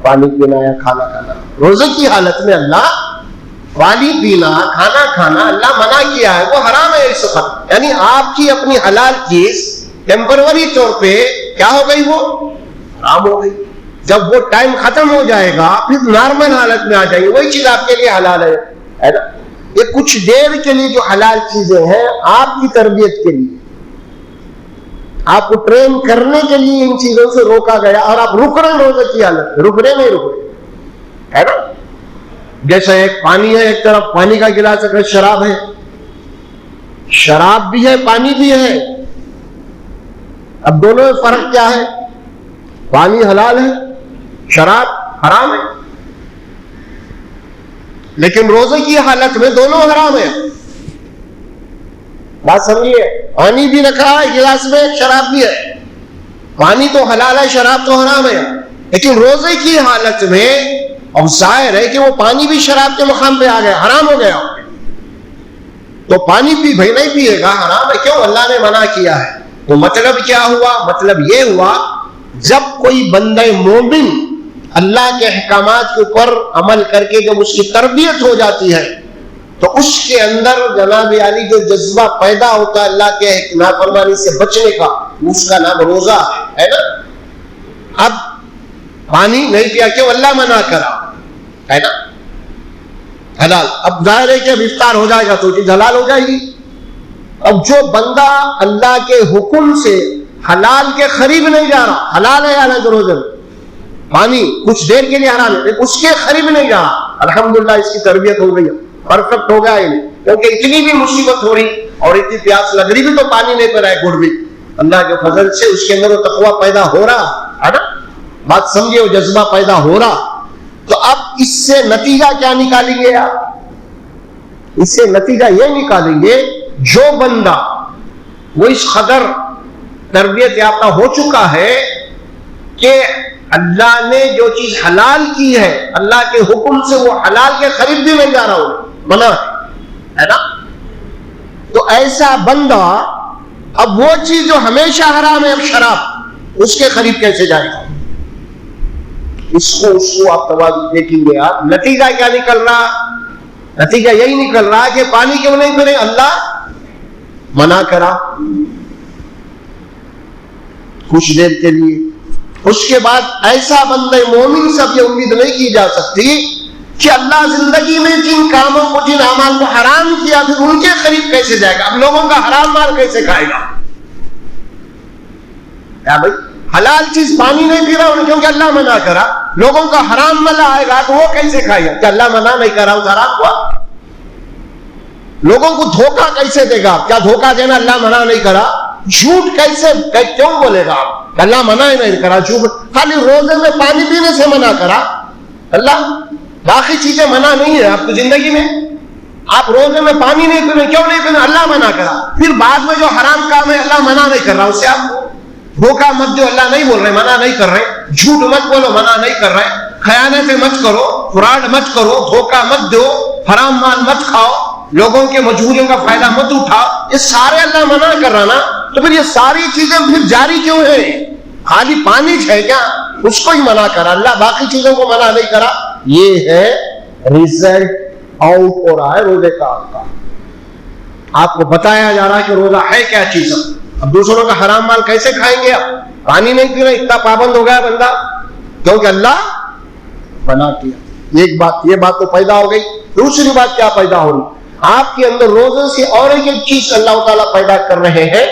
پانی پینا یا کھانا کھانا، روزے کی حالت میں اللہ پانی پینا کھانا کھانا اللہ منع کیا ہے، وہ حرام ہے اس وقت، یعنی آپ کی اپنی حلال چیز ٹیمپروری طور پہ کیا ہو گئی، وہ حرام ہو گئی، جب وہ ٹائم ختم ہو جائے گا پھر نارمل حالت میں آ جائے گی، وہی چیز آپ کے لیے حلال ہے نا؟ یہ کچھ دیر کے لیے جو حلال چیزیں ہیں آپ کی تربیت کے لیے، آپ کو ٹرین کرنے کے لیے ان چیزوں سے روکا گیا، اور آپ رک رہے روزے کی حالت میں، رک رہے نہیں رک رہے، ہے نا؟ جیسے ایک پانی ہے، ایک طرف پانی کا گلاس، ایک شراب ہے، شراب بھی ہے پانی بھی ہے، اب دونوں میں فرق کیا ہے؟ پانی حلال ہے، شراب حرام ہے، لیکن روزے کی حالت میں دونوں حرام ہے، بات سمجھیے، پانی بھی رکھا ہے گلاس میں، شراب بھی ہے، پانی تو حلال ہے شراب تو حرام ہے، لیکن روزے کی حالت میں اب ظاہر ہے کہ وہ پانی بھی شراب کے مقام پہ آ گیا، حرام ہو گیا، تو پانی بھی بھائی نہیں پیے گا، حرام ہے، کیوں؟ اللہ نے منع کیا ہے، تو مطلب کیا ہوا؟ مطلب یہ ہوا جب کوئی بندہ مومن اللہ کے احکامات کے اوپر عمل کر کے جب اس کی تربیت ہو جاتی ہے تو اس کے اندر جناب علی جو جذبہ پیدا ہوتا ہے اللہ کے نافرمانی سے بچنے کا، اس کا نام روزہ ہے نا؟ اب پانی نہیں پیا کیوں؟ اللہ منع کرا ہے نا، حلال، اب ظاہر ہے کہ اب افطار ہو جائے گا تو چیز حلال ہو جائے گی، اب جو بندہ اللہ کے حکم سے حلال کے قریب نہیں جا رہا، حلال ہے حالانکہ روزے میں پانی کچھ دیر کے لیے حرام ہے لیکن اس کے قریب نہیں جا رہا، الحمدللہ اس کی تربیت ہو گئی، پرفیکٹ ہو گیا، کیونکہ اتنی بھی مصیبت ہو رہی اور اتنی پیاس لگ رہی بھی تو پانی نہیں پی رہا ہے، گڑ بھی، اللہ کے فضل سے اس کے اندر وہ تقویٰ پیدا ہو رہا ہے نا، بات سمجھے، وہ جذبہ پیدا ہو رہا، تو اب اس سے نتیجہ کیا نکالیں گے آپ؟ اس سے نتیجہ یہ نکالیں گے جو بندہ وہ اس قدر تربیت یافتہ ہو چکا ہے کہ اللہ نے جو چیز حلال کی ہے اللہ کے حکم سے وہ حلال کے قریب بھی نہیں جا رہا ہو، منع ہے نا، تو ایسا بندہ اب وہ چیز جو ہمیشہ حرام ہے، اب شراب، اس کے قریب کیسے جائے گا؟ اس کو آپ توازن دیکھیں گے، آپ نتیجہ کیا نکل رہا؟ نتیجہ یہی نکل رہا کہ پانی کیوں نہیں پی رہے؟ اللہ منع کرا کچھ دیر کے لیے، اس کے بعد ایسا بندہ مومن سے یہ امید نہیں کی جا سکتی کہ اللہ زندگی میں جن کاموں کو جن اعمال کو حرام کیا پھر ان کے قریب کیسے جائے گا؟ اب لوگوں کا حرام مال کیسے کھائے گا؟ کیا بھائی حلال چیز پانی نہیں پی رہا کیونکہ اللہ منع کرا، لوگوں کا حرام مال آئے گا تو وہ کیسے کھائے گا؟ کہ اللہ منع نہیں کرا اس حرام کو، لوگوں کو دھوکہ کیسے دے گا؟ کیا دھوکہ دینا اللہ منع نہیں کرا؟ جھوٹ کیسے کیوں بولے گا آپ؟ اللہ منع ہی نہیں کرا، جھوٹ خالی روزے میں پانی پینے سے منع کرا اللہ، باقی چیزیں منع نہیں ہے آپ کی زندگی میں، آپ روزے میں پانی نہیں پینے، کیوں نہیں پینے؟ اللہ منع کرا، پھر بعد میں جو حرام کام ہے اللہ منع نہیں کر رہا، اس سے آپ دھوکہ مت دو، اللہ نہیں بول رہے، منع نہیں کر رہے، جھوٹ مت بولو، منع نہیں کر رہے، خیانت مت کرو، فراڈ مت کرو، دھوکہ مت دو، حرام مال مت کھاؤ، لوگوں کے مجبوریوں کا فائدہ مت اٹھاؤ، یہ سارے اللہ منع کر رہا نا، تو پھر یہ ساری چیزیں پھر جاری کیوں ہیں؟ خالی پانی ہے کیا؟ اس کو ہی منع کرا اللہ، باقی چیزوں کو منع نہیں کرا، یہ ہے ریزلٹ آؤٹ ہو رہا ہے روزے کا آپ کا، آپ کو بتایا جا رہا ہے کہ روزہ ہے کیا چیز. اب دوسروں کا حرام مال کیسے کھائیں گے؟ آپ پانی نہیں پی رہے، اتنا پابند ہو گیا بندہ کیونکہ اللہ بنا کیا. ایک بات، یہ بات تو پیدا ہو گئی. دوسری بات کیا پیدا ہو رہی؟ آپ کے اندر روزے سے اور ایک چیز اللہ تعالیٰ پیدا کر رہے ہیں،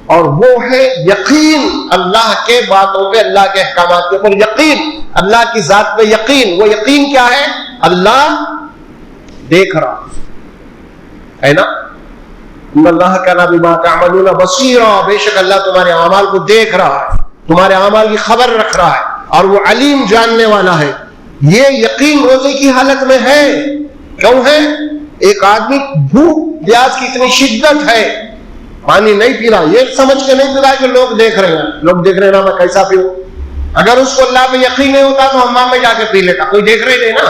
اور وہ ہے یقین اللہ کے باتوں پہ، اللہ کے احکامات کے اوپر یقین، اللہ کی ذات پہ یقین. وہ یقین کیا ہے؟ اللہ دیکھ رہا ہے نا. ان اللہ کان بما تعملون بصیرا، بے شک اللہ تمہارے اعمال کو دیکھ رہا ہے، تمہارے اعمال کی خبر رکھ رہا ہے، اور وہ علیم جاننے والا ہے. یہ یقین روزے کی حالت میں ہے. کیوں ہے؟ ایک آدمی بھوک پیاس کی اتنی شدت ہے، پانی نہیں پی رہا، یہ سمجھ کے نہیں پی رہا کہ لوگ دیکھ رہے ہیں، لوگ دیکھ رہے ہیں نا میں کیسا پیوں. اگر اس کو اللہ پہ یقین نہیں ہوتا تو حمام میں جا کے پی لیتا، کوئی دیکھ رہے نہیں نا.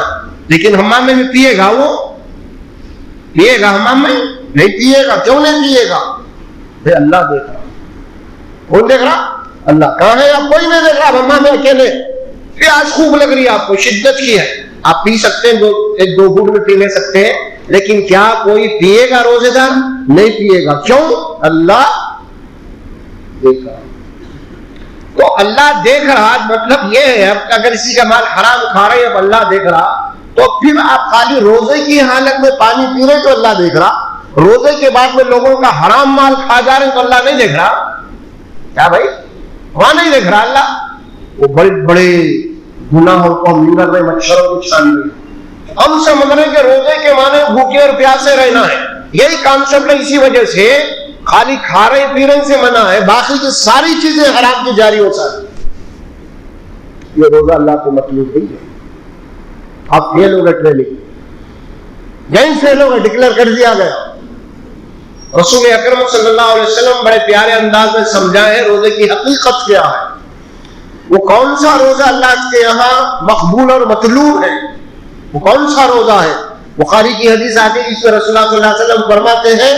لیکن حمام میں بھی پیے گا، وہ پیے گا، حمام میں نہیں پیے گا. کیوں نہیں پیے گا؟ اللہ دیکھ رہا. کون دیکھ رہا؟ اللہ. کہاں ہے آپ؟ کوئی نہیں دیکھ رہا. حمام میں اکیلے پیاس خوب لگ رہی ہے آپ کو، شدت کی ہے، آپ پی سکتے ہیں، ایک دو گھونٹ میں پی لے سکتے ہیں، لیکن کیا کوئی پیے گا روزے دار؟ نہیں پیے گا. کیوں؟ اللہ دیکھ رہا. تو اللہ دیکھ رہا مطلب یہ ہے اگر کسی کا مال حرام کھا رہے ہیں اب اللہ دیکھ رہا، تو پھر آپ خالی روزے کی حالت میں پانی پی رہے تو اللہ دیکھ رہا، روزے کے بعد میں لوگوں کا حرام مال کھا جا رہے ہیں تو اللہ نہیں دیکھ رہا. کیا بھائی؟ وہاں نہیں دیکھ رہا اللہ. وہ بڑے بڑے گناہوں کو ہم نگر میں مچھروں کو چھان رہے. ہم سمجھ رہے کہ روزے کے معنی بھوکے اور پیاسے رہنا ہے، یہی کانسیپٹ ہے. اسی وجہ سے خالی کھا رہے پینے سے منع ہے، باقی کی ساری چیزیں حرام کی جاری ہو سکتی. یہ روزہ اللہ کو مطلوب نہیں ہے. آپ فیل ہو گئے ٹریننگ، یہیں فیل ہو گئے، ڈکلیئر کر دیا گیا. رسول اکرم صلی اللہ علیہ وسلم بڑے پیارے انداز میں سمجھائے روزے کی حقیقت کیا ہے. وہ کون سا روزہ اللہ کے یہاں مقبول اور مطلوب ہے؟ وہ کون سا روزہ ہے؟ بخاری کی حدیث آتی ہے جس میں رسول اللہ صلی اللہ علیہ وسلم فرماتے ہیں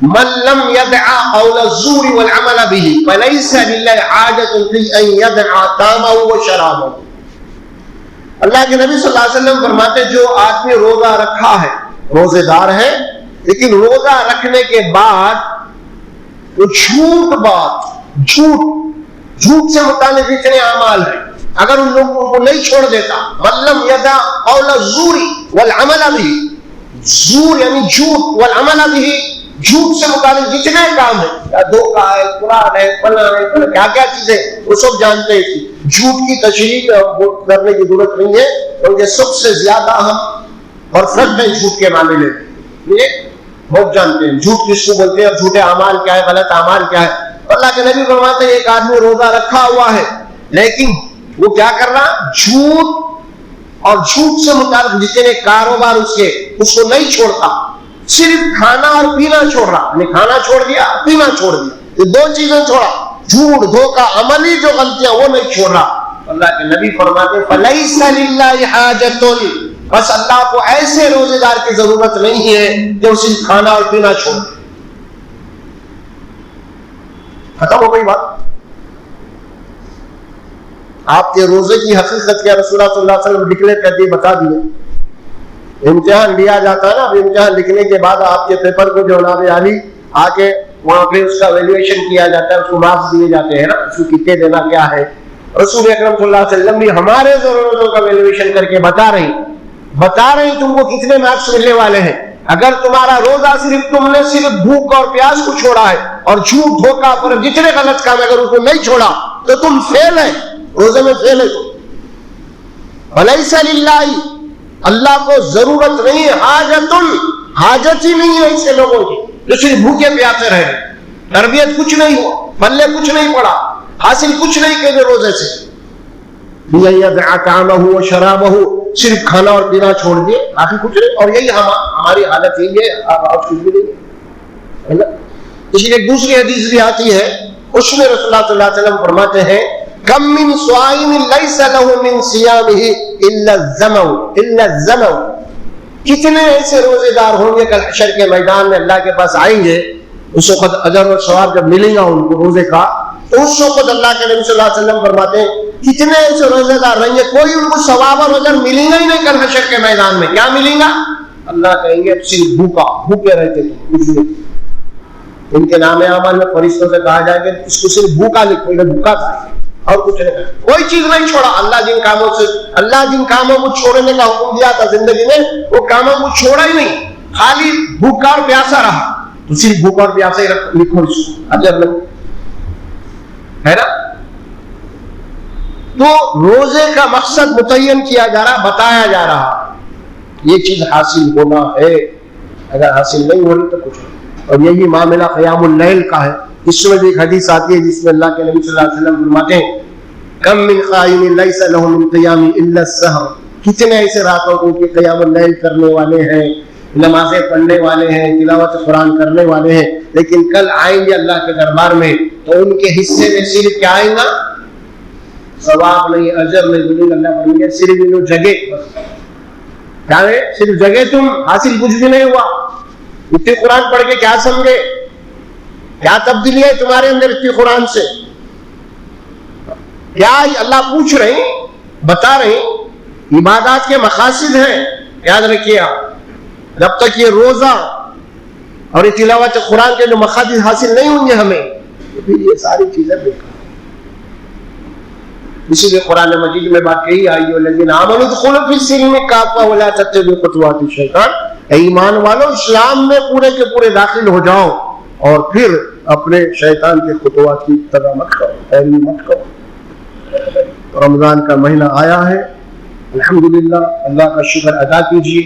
من لم يدع قول الزور والعمل به فليس لله حاجة في ان يدع طعامه وشرابه. اللہ کے نبی صلی اللہ علیہ وسلم فرماتے جو آدمی روزہ رکھا ہے، روزے دار ہے، لیکن روزہ رکھنے کے بعد وہ جھوٹ سے متعلق جتنے اعمال ہیں اگر ان لوگوں کو نہیں چھوڑ دیتا، ملم یدا قول الزور والعمل به، زور یعنی جھوٹ، والعمل به جھوٹ سے متعلق جتنے کام ہیں، دھوکہ ہے، قرآن ہے، فلاں ہے، کیا کیا چیزیں وہ سب جانتے ہیں. جھوٹ کی تشریح کرنے کی ضرورت نہیں ہے کیونکہ سب سے زیادہ ہم پرفیکٹ ہیں جھوٹ کے معاملے میں، یہ بہت جانتے ہیں جھوٹ کس کو بولتے ہیں، جھوٹے اعمال کیا ہے، غلط اعمال کیا ہے. اللہ کے نبی فرماتے ہیں ایک آدمی روزہ رکھا ہوا ہے لیکن وہ کیا کر رہا؟ جھوٹ اور جھوٹ سے متعلق جتنے کاروبار اس کو نہیں چھوڑتا، صرف کھانا اور پینا چھوڑ رہا. یعنی کھانا چھوڑ دیا، پینا چھوڑ دیا، یہ دو چیزیں چھوڑا، جھوٹ دھوکہ، عملی جو غلطیاں وہ نہیں چھوڑ رہا. اللہ کے نبی فرماتے ہیں فَلَيْسَ لِلَّهِ حَاجَةٌ، بس اللہ کو ایسے روزے دار کی ضرورت نہیں ہے کہ وہ صرف کھانا اور پینا چھوڑ دے. ختم ہو گئی بات. آپ کے روزے کی حقیقت کیا رسول اللہ صلی اللہ علیہ وسلم ڈکلیئر کر دیے، بتا دیے. امتحان لیا جاتا ہے نا، اب امتحان لکھنے کے بعد آپ کے پیپر کو جو جناب عالی آ کے وہاں پہ اس کا ویلیویشن کیا جاتا ہے، اس کو مارکس دیے جاتے ہیں نا، اس کو کتنے دینا کیا ہے. رسول اکرم صلی اللہ علیہ وسلم بھی ہمارے ضرورتوں کا ویلیویشن کر کے بتا رہی تم کو کتنے مارکس ملنے والے ہیں. اگر تمہارا روزہ صرف تم نے صرف بھوک اور پیاس کو چھوڑا ہے اور جھوٹ دھوکہ پر جتنے غلط کام اگر اس کو نہیں چھوڑا تو تم فیل ہے، روزے میں فیل ہے. وَلَيْسَ لِلَّهِ، اللہ کو ضرورت نہیں ہے، حاجت ہی نہیں ہے ایسے لوگوں کی جو صرف بھوکے پیاسے رہے، تربیت کچھ نہیں ہو، پلے کچھ نہیں پڑا، حاصل کچھ نہیں کہ روزے سے. لِيَدْعَ طَعَامَهُ وَشَرَابَهُ، صرف کھانا اور پینا چھوڑ دیے، باقی کچھ نہیں. اور یہی ہماری حالت یہی ہے، آپ کچھ بھی نہیں. اس لیے ایک دوسری حدیث بھی آتی ہے، اس میں رسول اللہ صلی اللہ علیہ وسلم فرماتے ہیں کم من صائم لیس له من صیامه الا الظمأ. کتنے ایسے روزے دار ہوں گے کل حشر کے میدان میں اللہ کے پاس آئیں گے، اس وقت اجر اور ثواب جب ملے گا ان کو روزے کا، تو اس وقت اللہ کے نبی صلی اللہ علیہ وسلم فرماتے ہیں کتنے ایسے روزے دار رہیں گے کوئی ان کو ثواب اور اجر ملے گا ہی نہیں کل حشر کے میدان میں. کیا ملے گا؟ اللہ کہیں گے صرف بھوکا، بھوکے رہتے تھے کچھ نہیں. ان کے نام اعمال میں فرشتوں سے کہا جائے کہ اس کو صرف بھوکا لکھو، یہ بھوکا تھا اور کچھ نہیں، کوئی چیز نہیں چھوڑا. اللہ جن کاموں کو چھوڑنے کا حکم دیا تھا زندگی میں، وہ کاموں کو چھوڑا ہی نہیں، خالی بھوکا اور پیاسا رہا. تو صرف بھوکا اور پیاسا ہی لکھو اس کو، اجر نہیں ہے نا. تو روزے کا مقصد متعین کیا جا رہا، بتایا جا رہا یہ چیز حاصل ہونا ہے، اگر حاصل نہیں ہو رہی تو کچھ نہیں. اور یہی معاملہ قیام اللیل کا ہے. اس میں بھی ایک حدیث آتی ہے جس میں اللہ کے نبی صلی اللہ علیہ وسلم فرماتے ہیں کم من قائم لیس له من قیام الا السحر، کتنے ایسے راتوں کو کہ قیام اللیل کرنے والے ہیں، نمازیں پڑھنے والے ہیں، تلاوت قرآن کرنے والے ہیں، لیکن کل آئیں گے اللہ کے دربار میں تو ان کے حصے میں صرف کیا آئے گا؟ ثواب نہیں، اجر نہیں. دنیا اللہ فرمائیں گے صرف انہوں جگہ، کیا ہے صرف جگہ، تم حاصل کچھ بھی نہیں ہوا. اتنی قرآن پڑھ کے کیا سمجھے؟ کیا تبدیلی ہے تمہارے اندر اتنی قرآن سے؟ کیا اللہ پوچھ رہے ہیں، بتا رہے ہیں عبادات کے مقاصد ہیں. یاد رکھیے آپ، جب تک یہ روزہ اور یہ تلاوت قرآن کے جو مقاصد حاصل نہیں ہوں گے ہمیں، تو پھر یہ ساری چیزیں بیکار. اسی لیے قرآن مجید میں بات کہی ایھا الذین آمنوا ادخلوا فی السلم کافۃ ولا تتبعوا خطوات الشیطان، اے ایمان والو اسلام میں پورے کے پورے داخل ہو جاؤ اور پھر اپنے شیطان کے خطوات کی اتباع مت کرو، پیروی مت کرو. رمضان کا مہینہ آیا ہے، الحمدللہ اللہ کا شکر ادا کیجیے.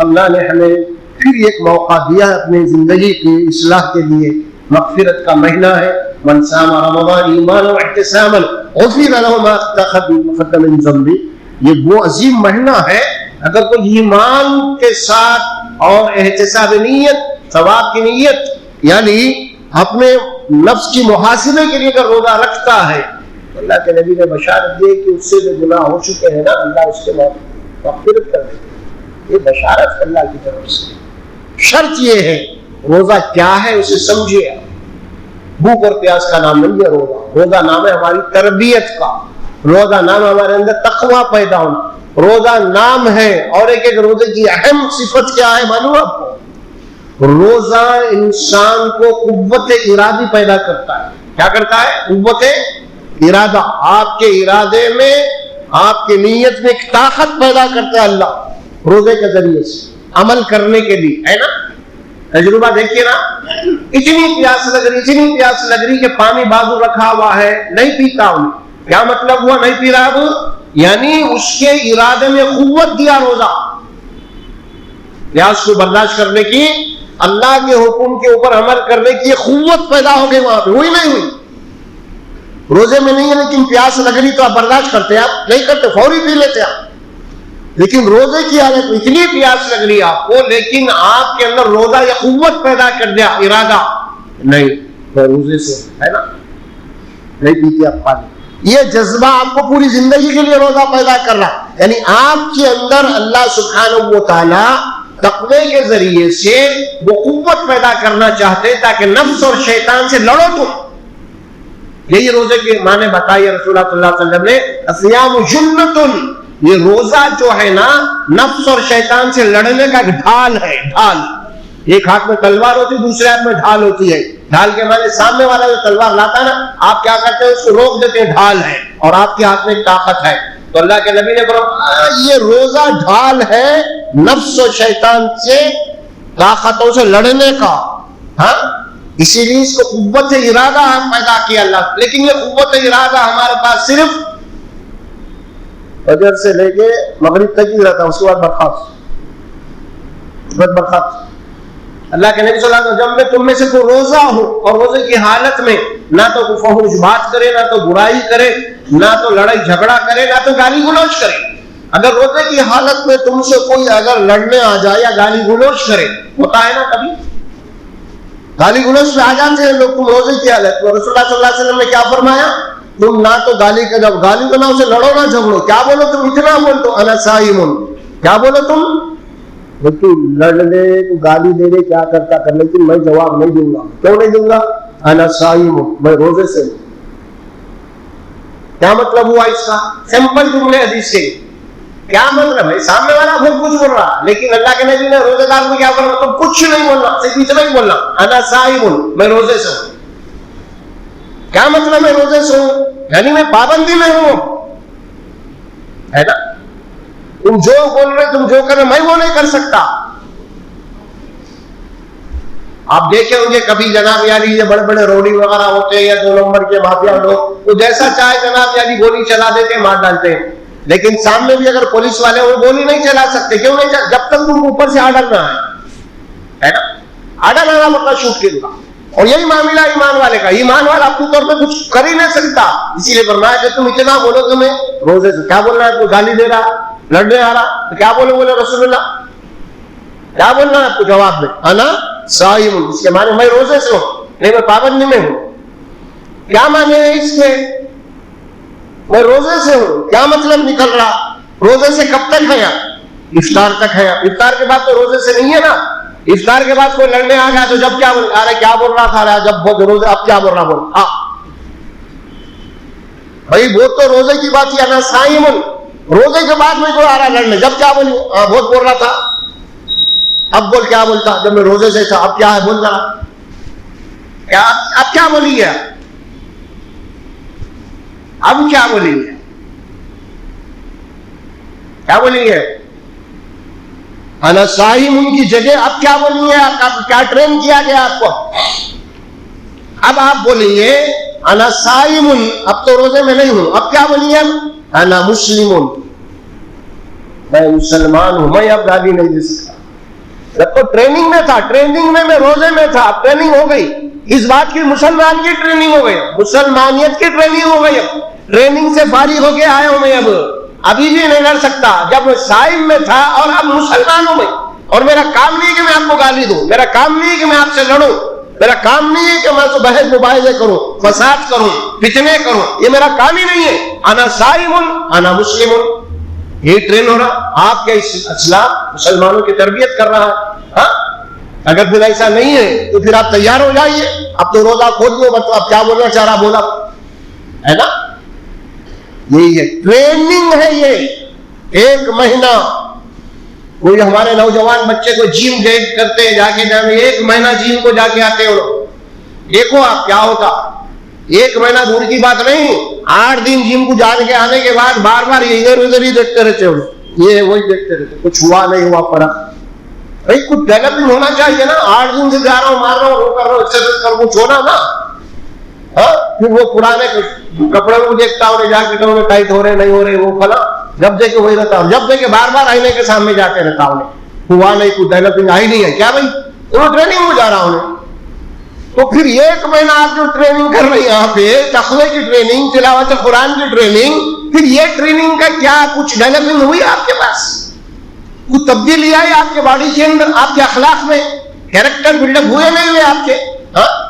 اللہ نے ہمیں پھر ایک موقع دیا ہے اپنی زندگی کی اصلاح کے لیے. مغفرت کا مہینہ ہے. من صام رمضان ایمانا واحتسابا غفر له ما تقدم من ذنبه. یہ وہ عظیم مہینہ ہے، اگر کوئی ایمان کے ساتھ اور احتساب نیت، ثواب کی نیت، یعنی اپنے نفس کی محاسبے کے لیے اگر روزہ رکھتا ہے، اللہ کے نبی نے بشارت دی کہ اس سے جو گناہ ہو چکے ہیں نا، اللہ اس کے مغفرت کر دے. یہ بشارت اللہ کی طرف سے. شرط یہ ہے روزہ کیا ہے اسے سمجھیے. بھوک اور پیاس کا نام نہیں ہے روزہ. روزہ نام ہے ہماری تربیت کا. روزہ نام ہمارے اندر تقویٰ پیدا ہونا. روزہ نام ہے. اور ایک روزے کی اہم صفت کیا ہے معلوم آپ کو؟ روزہ انسان کو قوت ارادی پیدا کرتا ہے. کیا کرتا ہے؟ قوت ارادہ. آپ کے ارادے میں، آپ کی نیت میں ایک طاقت پیدا کرتا ہے اللہ روزے کے ذریعے سے عمل کرنے کے لیے، ہے نا. تجربہ دیکھیے نا، اتنی پیاس لگ رہی کہ پانی بازو رکھا ہوا ہے، نہیں پیتا ہوں. کیا مطلب ہوا نہیں پی رہا اب؟ یعنی اس کے ارادے میں قوت دیا روزہ، پیاس کو برداشت کرنے کی، اللہ کے حکم کے اوپر عمل کرنے کی قوت پیدا ہو گئی وہاں پہ. ہوئی نہیں ہوئی؟ روزے میں نہیں ہے لیکن پیاس لگ رہی تو آپ برداشت کرتے ہیں؟ آپ نہیں کرتے، فوری پی لیتے آپ. لیکن روزے کی حالت اتنی پیاس لگ رہی آپ کو، لیکن آپ کے اندر روزہ یہ قوت پیدا کر دیا، ارادہ نہیں روزے سے، ہے نا، نہیں پیتے آپ پانی. یہ جذبہ آپ کو پوری زندگی کے لیے روزہ پیدا کر رہا. یعنی آپ کے اندر اللہ سبحانہ و تعالی تقوی کے ذریعے سے وہ قوت پیدا کرنا چاہتے تاکہ نفس اور شیطان سے لڑو تم. یہی روزے کے معنی بتائیے رسول اللہ صلی اللہ علیہ وسلم نے. الصیام جنۃ، یہ روزہ جو ہے نا نفس اور شیطان سے لڑنے کا ایک ڈھال ہے. ڈھال، ایک ہاتھ میں تلوار ہوتی ہے، دوسرے ہاتھ میں ڈھال ہوتی ہے. ڈھال کے معنی سامنے والا جو تلوار لاتا ہے نا، آپ کیا کرتے ہیں؟ اس کو روک دیتے ہیں، ڈھال ہے، اور آپ کے ہاتھ میں ایک طاقت ہے. تو اللہ کے نبی نے فرمایا یہ روزہ ڈھال ہے نفس و شیطان سے، طاقتوں سے لڑنے کا. ہاں، اسی لیے اس کو قوت ارادہ پیدا کیا اللہ. لیکن یہ قوت ارادہ ہمارے پاس صرف فجر سے لے کے مغرب تک ہی رہتا ہے، اس کے بعد برخاست. اللہ کے نبی صلی اللہ علیہ وسلم جب میں تم میں سے کوئی روزہ ہو اور روزے کی حالت میں نہ تو کوئی فحش بات کرے، نہ تو برائی کرے، نہ تو لڑائی جھگڑا کرے، نہ تو گالی گلوچ کرے. اگر روزے کی حالت میں تم سے کوئی اگر لڑنے آ جائے یا گالی گلوچ کرے، ہوتا ہے نا کبھی گالی گلوچ میں آ جاتے ہیں لوگ تم روزے کی حالت میں. رسول اللہ صلی اللہ علیہ وسلم نے کیا فرمایا؟ تم نہ تو گالی کا، جب گالی تو نہ اسے لڑو نہ جھگڑو. کیا بولو تم؟ اتنا بول تو انا صائم. کیا بولو تم؟ تو لڑ لے، تو گالی دے دے، کیا کرتا کر، لیکن میں جواب نہیں دوں گا. کیوں نہیں دوں گا؟ انا صائم، میں روزے سے ہوں. کیا مطلب ہوا اس کا؟ سمپل جملے حدیث سے. کیا مطلب ہے؟ سامنے والا بہت کچھ بول رہا، لیکن اللہ کے نبی نے روزے دار کو کیا بولا؟ تم کچھ نہیں بولنا، صرف اتنا ہی بولنا، انا صائم، میں روزے سے ہوں۔ کیا مطلب ہے روزے سے ہوں؟ یعنی میں پابندی میں ہوں، ہے نا؟ تم جو بول رہے، تم جو کر رہے، میں وہ نہیں کر سکتا۔ آپ دیکھیں ہوں گے کبھی جناب یاری یہ بڑے بڑے روڈی وغیرہ ہوتے ہیں یا 2 نمبر کے مافیا لوگ، وہ جیسا چاہے جناب یاری گولی چلا دیتے ہیں، مار ڈالتے ہیں، لیکن سامنے بھی اگر پولیس والے وہ گولی نہیں چلا سکتے۔ کیوں نہیں؟ جب تک تم اوپر سے آرڈر نہ ہے نا، آرڈر آنا مطلب شوٹ کے دوں۔ اور یہی معاملہ ایمان والے کا، ایمان والا اپنے طور پہ کچھ کر ہی نہیں سکتا، اسی لیے فرمایا کہ تم اتنا بولو کہ میں روزے سے۔ کیا بول رہا ہے؟ کوئی گالی دے رہا، لڑنے آ رہا، تو کیا بولے رسول اللہ؟ کیا بولنا ہے آپ کو جواب میں؟ انا صائم، اس کے معنی میں روزے سے ہوں، نہیں میں پابندی میں ہوں۔ کیا معنی ہے اس کے؟ میں روزے سے ہوں، کیا مطلب نکل رہا؟ روزے سے کب تک ہے؟ افطار تک ہے۔ افطار کے بعد تو روزے سے نہیں ہے نا۔ افطار کے بعد کوئی لڑنے آ گیا تو جب کیا بول رہا؟ کیا بول رہا تھا جب روزے، اب کیا بول رہا؟ بول بھائی وہ تو روزے کی بات ہی، انا صائم، روزے کے بعد میں کوئی آ رہا لڑنے، جب کیا بولی؟ بہت بول رہا تھا، اب بول کیا بولتا؟ جب میں روزے سے تھا، اب کیا ہے بول رہا؟ کیا اب کیا بولی ہے؟ اب کیا بولی ہے؟ کیا بولی ہے؟ انا صائم ان کی جگہ اب کیا بولی ہے؟ آپ کیا ٹرین کیا گیا آپ کو؟ اب آپ بولیں گے انا صائم، اب تو روزے میں نہیں ہوں، اب کیا بولی ہے؟ انا مسلم، میں مسلمان ہوں، میں اب گالی نہیں دے سکتا۔ جب تو ٹریننگ میں تھا، ٹریننگ میں روزے میں تھا، اب ٹریننگ ہو گئی، اس بات کی مسلمان کی ٹریننگ ہو گئی، مسلمانیت کی ٹریننگ ہو گئی، اب ٹریننگ سے فارغ ہو کے آیا ہوں میں، اب ابھی بھی نہیں لڑ سکتا۔ جب میں صائم میں تھا اور اب مسلمان ہوں میں، اور میرا کام نہیں کہ میں آپ کو گالی دوں، میرا کام نہیں کہ میں آپ سے لڑوں، میرا کام نہیں ہے کہ میں تو بحث مباحثے کروں، فساد کروں، فتنے کروں، یہ میرا کام ہی نہیں ہے۔ انا صائم انا مسلم، یہ ٹرین ہو رہا۔ آپ کے اسلام مسلمانوں کی تربیت کر رہا ہے۔ ہاں اگر پھر ایسا نہیں ہے تو پھر آپ تیار ہو جائیے، اب تو روزہ کھول دو، مطلب آپ کیا بولنا چاہ رہا بولا، ہے نا؟ یہی ہے ٹریننگ ہے، یہ 1 مہینہ۔ کوئی ہمارے نوجوان بچے کو جیم کرتے ہیں، جا کے 1 مہینہ جیم کو جا کے آتے ہو، دیکھو آپ کیا ہوتا۔ 1 مہینہ دور کی بات نہیں، 8 دن جم کو جان کے آنے کے بعد بار بار ادھر ادھر ہی دیکھتے رہتے ہو، یہ وہی دیکھتے رہتے، کچھ ہوا نہیں ہوا فرق۔ بھائی کچھ ڈیولپمنٹ ہونا چاہیے نا، 8 دن سے جا رہا ہوں، مار رہا ہوں، وہ کر رہا ہوں، ایکسرسائز کر، کچھ ہونا نا۔ ہاں پھر وہ پرانے کپڑے کو دیکھتا ہوں، جیکٹوں میں ٹائٹ ہو رہے نہیں ہو رہے، وہ فلاں، جب دیکھے وہی رہتا ہوں، جب دیکھے بار بار آئینے کے سامنے جاتے رہتا ہوں، ہوا نہیں، کچھ ڈیولپنگ آئی نہیں ہے کیا بھائی؟ وہ ٹریننگ میں جا رہا ہوں۔ تو پھر 1 مہینہ آپ جو ٹریننگ کر رہے ہیں یہاں پہ، تقوی کی ٹریننگ، تلاوت قرآن کی ٹریننگ، پھر یہ ٹریننگ کا کیا کچھ ڈیولپمنٹ ہوئی آپ کے پاس؟ کچھ تبدیلی آئی آپ کے باڈی کے اندر، آپ کے اخلاق میں، کیریکٹر بلڈ اپ ہوئے نہیں ہوئے آپ کے؟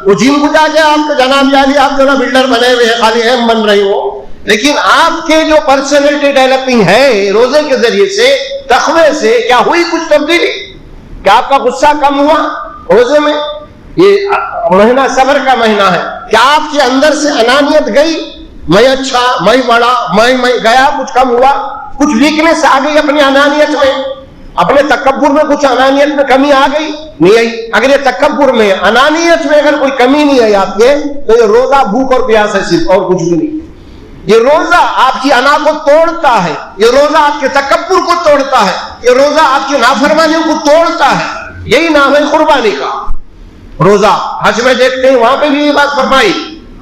وہ جم کو جا کے آپ کے جناب یعنی آپ جو نا بلڈر بنے ہوئے ہیں، خالی اہم بن رہی ہو، لیکن آپ کے جو پرسنالٹی ڈیولپنگ ہے روزے کے ذریعے سے، تقوی سے، کیا ہوئی کچھ تبدیلی؟ کیا آپ کا غصہ کم ہوا روزے میں؟ یہ مہینہ صبر کا مہینہ ہے، کیا آپ کے اندر سے انانیت گئی؟ میں اچھا، میں بڑا، میں گیا، کچھ کم ہوا؟ کچھ ویکنس آ گئی اپنی انانیت میں، اپنے تکبر میں کچھ انانیت میں کمی آ گئی؟ نہیں آئی۔ اگر یہ تکبر میں، انانیت میں اگر کوئی کمی نہیں آئی آپ کے، تو یہ روزہ بھوک اور پیاس ہے صرف، اور کچھ بھی نہیں۔ یہ روزہ آپ کی انا کو توڑتا ہے، یہ روزہ آپ کے تکبر کو توڑتا ہے، یہ روزہ آپ کی نافرمانیوں کو توڑتا ہے۔ یہی نام ہے قربانی کا روزہ۔ حج میں دیکھتے ہیں وہاں پہ بھی یہ بات فرمائی،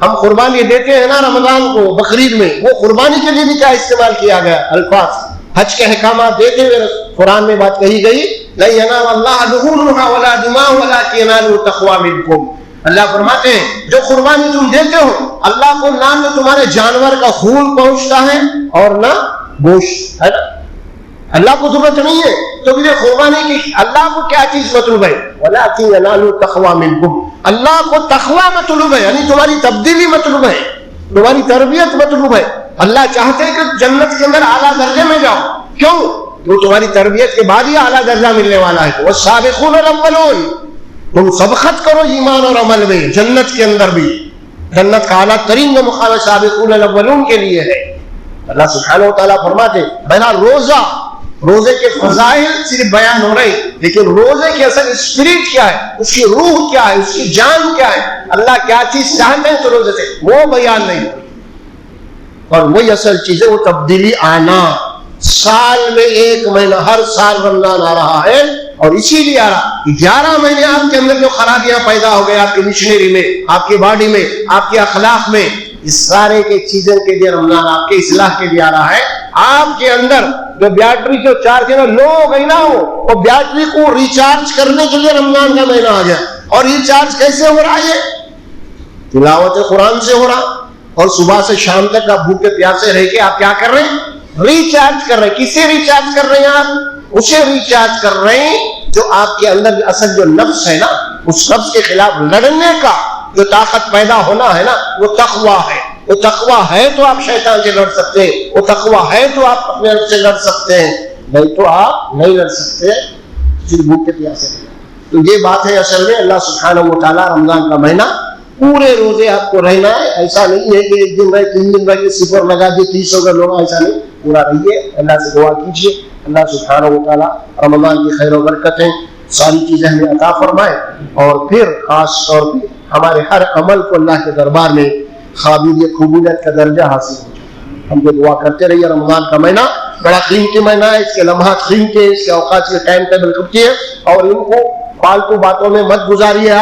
ہم قربانی دیتے ہیں نا رمضان کو، بقرعید میں، وہ قربانی کے لیے بھی کیا استعمال کیا گیا الفاظ، حج کے احکامات دیتے ہوئے قرآن میں بات کہی گئی، لَن يَنَالَ اللَّهَ لُحُومُهَا وَلَا دِمَاؤُهَا وَلَٰكِنْ يَنَالُهُ التَّقْوَىٰ مِنكُمْ۔ اللہ فرماتے ہیں جو قربانی تم دیتے ہو، اللہ کو نہ تو تمہارے جانور کا خون پہنچتا ہے اور نہ گوشت، ہے نا؟ اللہ کو ضرورت نہیں ہے، تو یہ قربانی کی اللہ کو کیا چیز مطلوب ہے؟ وَلَٰكِنْ يَنَالُهُ التَّقْوَىٰ مِنكُمْ، اللہ کو تقویٰ مطلوب ہے، یعنی تمہاری تبدیلی مطلوب ہے، تمہاری تربیت مطلوب ہے۔ اللہ چاہتے ہیں کہ جنت کے اندر اعلیٰ درجے میں جاؤ، کیوں؟ تو تمہاری تربیت کے بعد ہی اعلیٰ درجہ ملنے والا ہے۔ والسابقون الاولون، تم سبقت کرو ایمان اور عمل میں، جنت کے اندر بھی، جنت کا اعلیٰ ترین جو مقام سابقون الاولون کے لیے ہے۔ اللہ سبحانہ و تعالیٰ فرماتے بہرحال روزہ روزے کے فضائل صرف بیان ہو رہے ہیں، لیکن روزے کی اصل اسپرٹ کیا ہے، اس کی روح کیا ہے، اس کی جان کیا ہے، اللہ کیا چیز چاہتے ہیں تو روزے سے وہ بیان نہیں ہو رہی۔ اور وہی اصل چیز ہے، وہ تبدیلی آنا۔ سال میں ایک مہینہ، ہر سال رمضان آ رہا ہے، اور اسی لیے آ رہا 11 مہینے آپ کے اندر جو خرابیاں پیدا ہو گئے، آپ کی مشنری میں، آپ کی باڈی میں، آپ کے اخلاق میں، اس سارے کے چیزیں کے لیے رمضان آپ کے اصلاح کے لیے آ رہا ہے۔ آپ کے اندر جو بیٹری جو چارج ہے لو ہو گئی نا، وہ بیٹری کو ریچارج کرنے کے لیے رمضان کا مہینہ آ گیا۔ اور ریچارج کیسے ہو رہا ہے؟ تلاوت قرآن سے ہو رہا، اور صبح سے شام تک آپ بھوکے پیاسے رہ کے آپ کیا کر رہے ہیں؟ ریچارج کر رہے ہیں۔ کسے ریچارج کر رہے ہیں آپ؟ اسے ریچارج کر رہے ہیں جو آپ کے اندر اصل جو نفس ہے نا، اس نفس کے خلاف لڑنے کا جو طاقت پیدا ہونا ہے نا، وہ تقویٰ ہے۔ وہ تقویٰ ہے تو آپ شیطان سے لڑ سکتے ہیں، وہ تقویٰ ہے تو آپ اپنے رب سے لڑ سکتے ہیں، نہیں تو آپ نہیں لڑ سکتے، صرف بھوک کے پیاسے۔ تو یہ بات ہے اصل میں اللہ سبحانہ و تعالیٰ رمضان کا مہینہ پورے روزے آپ کو رہنا ہے۔ ایسا نہیں ہے کہ ایک دن رہے، 3 دن رہے، صفر لگا دیے 30 ہو گئے لوگ، ایسا نہیں، پورا رہیے۔ اللہ سے دعا کیجیے اللہ سبحانہ و تعالیٰ رمضان کی خیر و برکتیں ساری چیزیں ہمیں عطا فرمائے، اور پھر خاص طور پہ ہمارے ہر عمل کو اللہ کے دربار میں قابلیت قبولیت کا درجہ حاصل ہو جائے۔ ہم یہ دعا کرتے رہیے۔ رمضان کا مہینہ بڑا قیمتی مہینہ ہے، اس کے لمحات قیمتی ہیں، اس کے اوقات کے ٹائم ٹیبل قیمتی ہے، اور ان کو فالتو باتوں میں مت گزاریے۔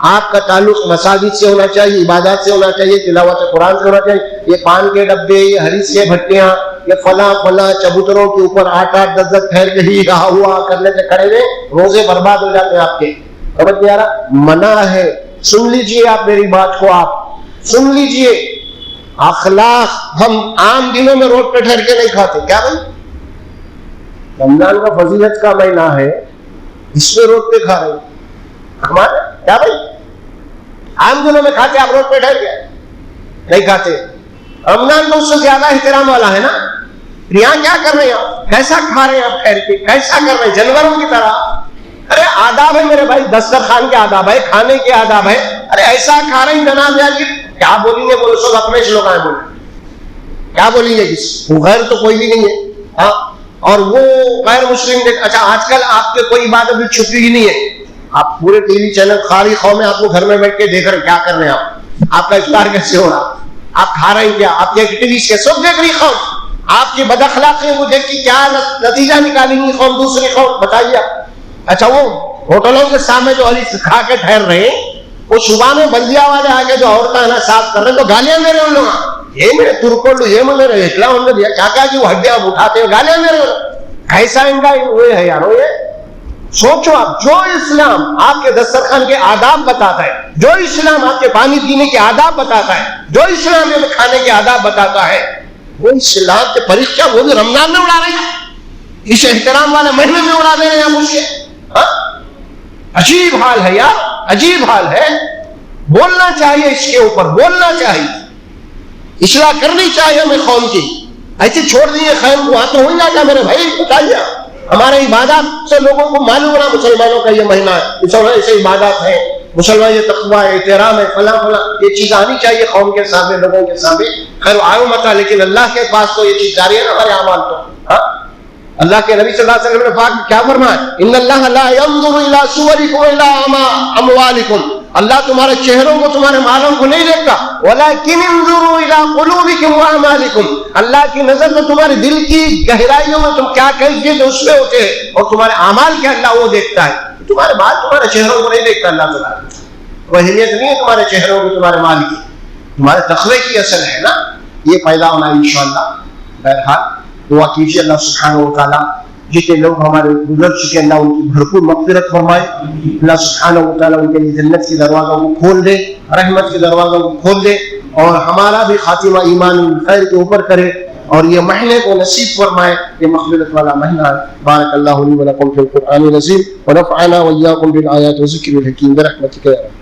آپ کا تعلق مساجد سے ہونا چاہیے، عبادات سے ہونا چاہیے، تلاوت قرآن سے ہونا چاہیے۔ یہ پان کے ڈبے، یہ ہریس کے بھٹیاں، یہ فلاں چبوتروں کے اوپر 8-8 10 ٹھہر کے ہی رہا ہوا کرنے سے کھڑے ہوئے روزے برباد ہو جاتے ہیں آپ کے۔ سمجھ نہیں آ رہا؟ منع ہے، سن لیجئے آپ میری بات کو، آپ سن لیجئے۔ اخلاق ہم عام دنوں میں روڈ پہ ٹھہر کے نہیں کھاتے، کیا بھائی؟ رمضان کا فضیلت کا مہینہ ہے، اس میں روڈ پہ کھا رہے ہیں ہمارے، کیا بھائی؟ عام دنوں میں کھاتے، آپ روڈ پہ ٹھہر گئے نہیں کھاتے۔ رمضان تو اس سے زیادہ احترام والا ہے نا۔ یہاں کیا کر رہے ہیں آپ؟ کیسا کھا رہے ہیں آپ ٹھہر کے؟ کیسا کر رہے ہیں؟ جانوروں کی طرح۔ ارے آداب ہے میرے بھائی، دسترخوان کے آداب ہے، کھانے کے آداب ہے۔ ارے ایسا کھا رہے ہیں جناب یار، کیا بولیں گے؟ بولو سب اپنے سے لوگ آئے بولیں، کیا بولیں گے؟ وہ غیر تو کوئی بھی نہیں ہے، ہاں۔ اور وہ غیر مسلم دیکھ، اچھا آج کل آپ کے کوئی عبادت بھی چھپی ہی نہیں ہے، آپ پورے ٹی وی چینل خالی قوم ہے، آپ کو گھر میں بیٹھ کے دیکھ رہے کیا کر رہے ہیں آپ کا افطار کیسے ہو رہا، آپ کھا رہے ہیں کیا، آپ کی ایکٹیویٹیز کے سب دیکھ رہی قوم، آپ کی بد اخلاقی وہ دیکھ کے کیا نتیجہ نکالیں گی قوم، دوسری قوم، بتائیے آپ۔ اچھا وہ ہوٹلوں کے سامنے جو علی کھا کے ٹھہر رہے ہیں، وہ صبح میں بلدیا والے آگے جو عورتیں نا صاف کر رہے ہیں تو گالیاں دے رہے ہیں ان لوگ، یہ میرے ترکوڑ یہ میرے اٹلا ان نے دیا کیا کہ وہ ہڈیاں اٹھاتے ہیں، گالیاں دے رہے ہیں۔ ایسا ان کا وہ ہے یارو، یہ سوچو آپ، جو اسلام آپ کے دسترخوان کے آداب بتاتا ہے، جو اسلام آپ کے پانی پینے کے آداب بتاتا ہے، جو اسلام میں کھانے کے آداب بتاتا ہے، وہ اسلام کے پریچا وہ بھی رمضان میں اڑا رہے ہیں، اس احترام والے مہینے میں اڑا دے رہے ہیں مجھ سے۔ عجیب حال ہے یار، عجیب حال ہے۔ بولنا چاہیے، اس کے اوپر بولنا چاہیے، اصلاح کرنی چاہیے ہمیں قوم کی۔ ایسے چھوڑ دیے خیر وہاں تو ہو جاتا میرے بھائی، بتائیے ہمارے عبادات سے لوگوں کو معلوم رہا مسلمانوں کا یہ مہینہ ہے، ایسے عبادات ہے، مسلمان یہ تقویٰ ہے، احترام ہے، فلاں فلاں، یہ چیز آنی چاہیے قوم کے سامنے، لوگوں کے سامنے۔ خیر آئے متا، لیکن اللہ کے پاس تو یہ چیز جاری ہے نا ہمارے اعمال تو۔ ہاں اللہ کے نبی صلی اللہ علیہ وسلم نے پاک کیا فرمایا؟ ان اللہ لا ينظر الى صوركم ولا اموالكم، اللہ تمہارے چہروں کو تمہارے مالوں کو نہیں دیکھتا، ولكن انظروا الى قلوبكم واعمالكم، اللہ کی نظر میں تمہارے دل کی گہرائیوں میں تم کیا کیفیت اس میں ہوتے ہیں، اور تمہارے اعمال کیا اللہ وہ دیکھتا ہے، تمہارے مال تمہارے چہروں کو نہیں دیکھتا اللہ تعالیٰ، وہ اہمیت نہیں ہے تمہارے چہروں کو تمہارے مال کی، تمہارے تقوی کی اصل ہے نا، یہ پیدا ہونا انشاءاللہ۔ بہرحال دعا کیجیے اللہ سبحانہ و تعالیٰ جتنے لوگ ہمارے گزر چکے اللہ ان کی بھرپور مغفرت فرمائے، اللہ سبحانہ و تعالیٰ ان کے لیے جنت کے دروازوں کو کھول دے، رحمت کے دروازوں کو کھول دے، اور ہمارا بھی خاتمہ ایمان خیر کے اوپر کرے، اور یہ مہینے کو نصیب فرمائے، یہ مغفرت والا مہینہ ہے۔ بارک اللہ لی و لکم فی القرآن العظیم ونفعنا وإياكم بالآیات والذکر الحکیم برحمتک یا رب۔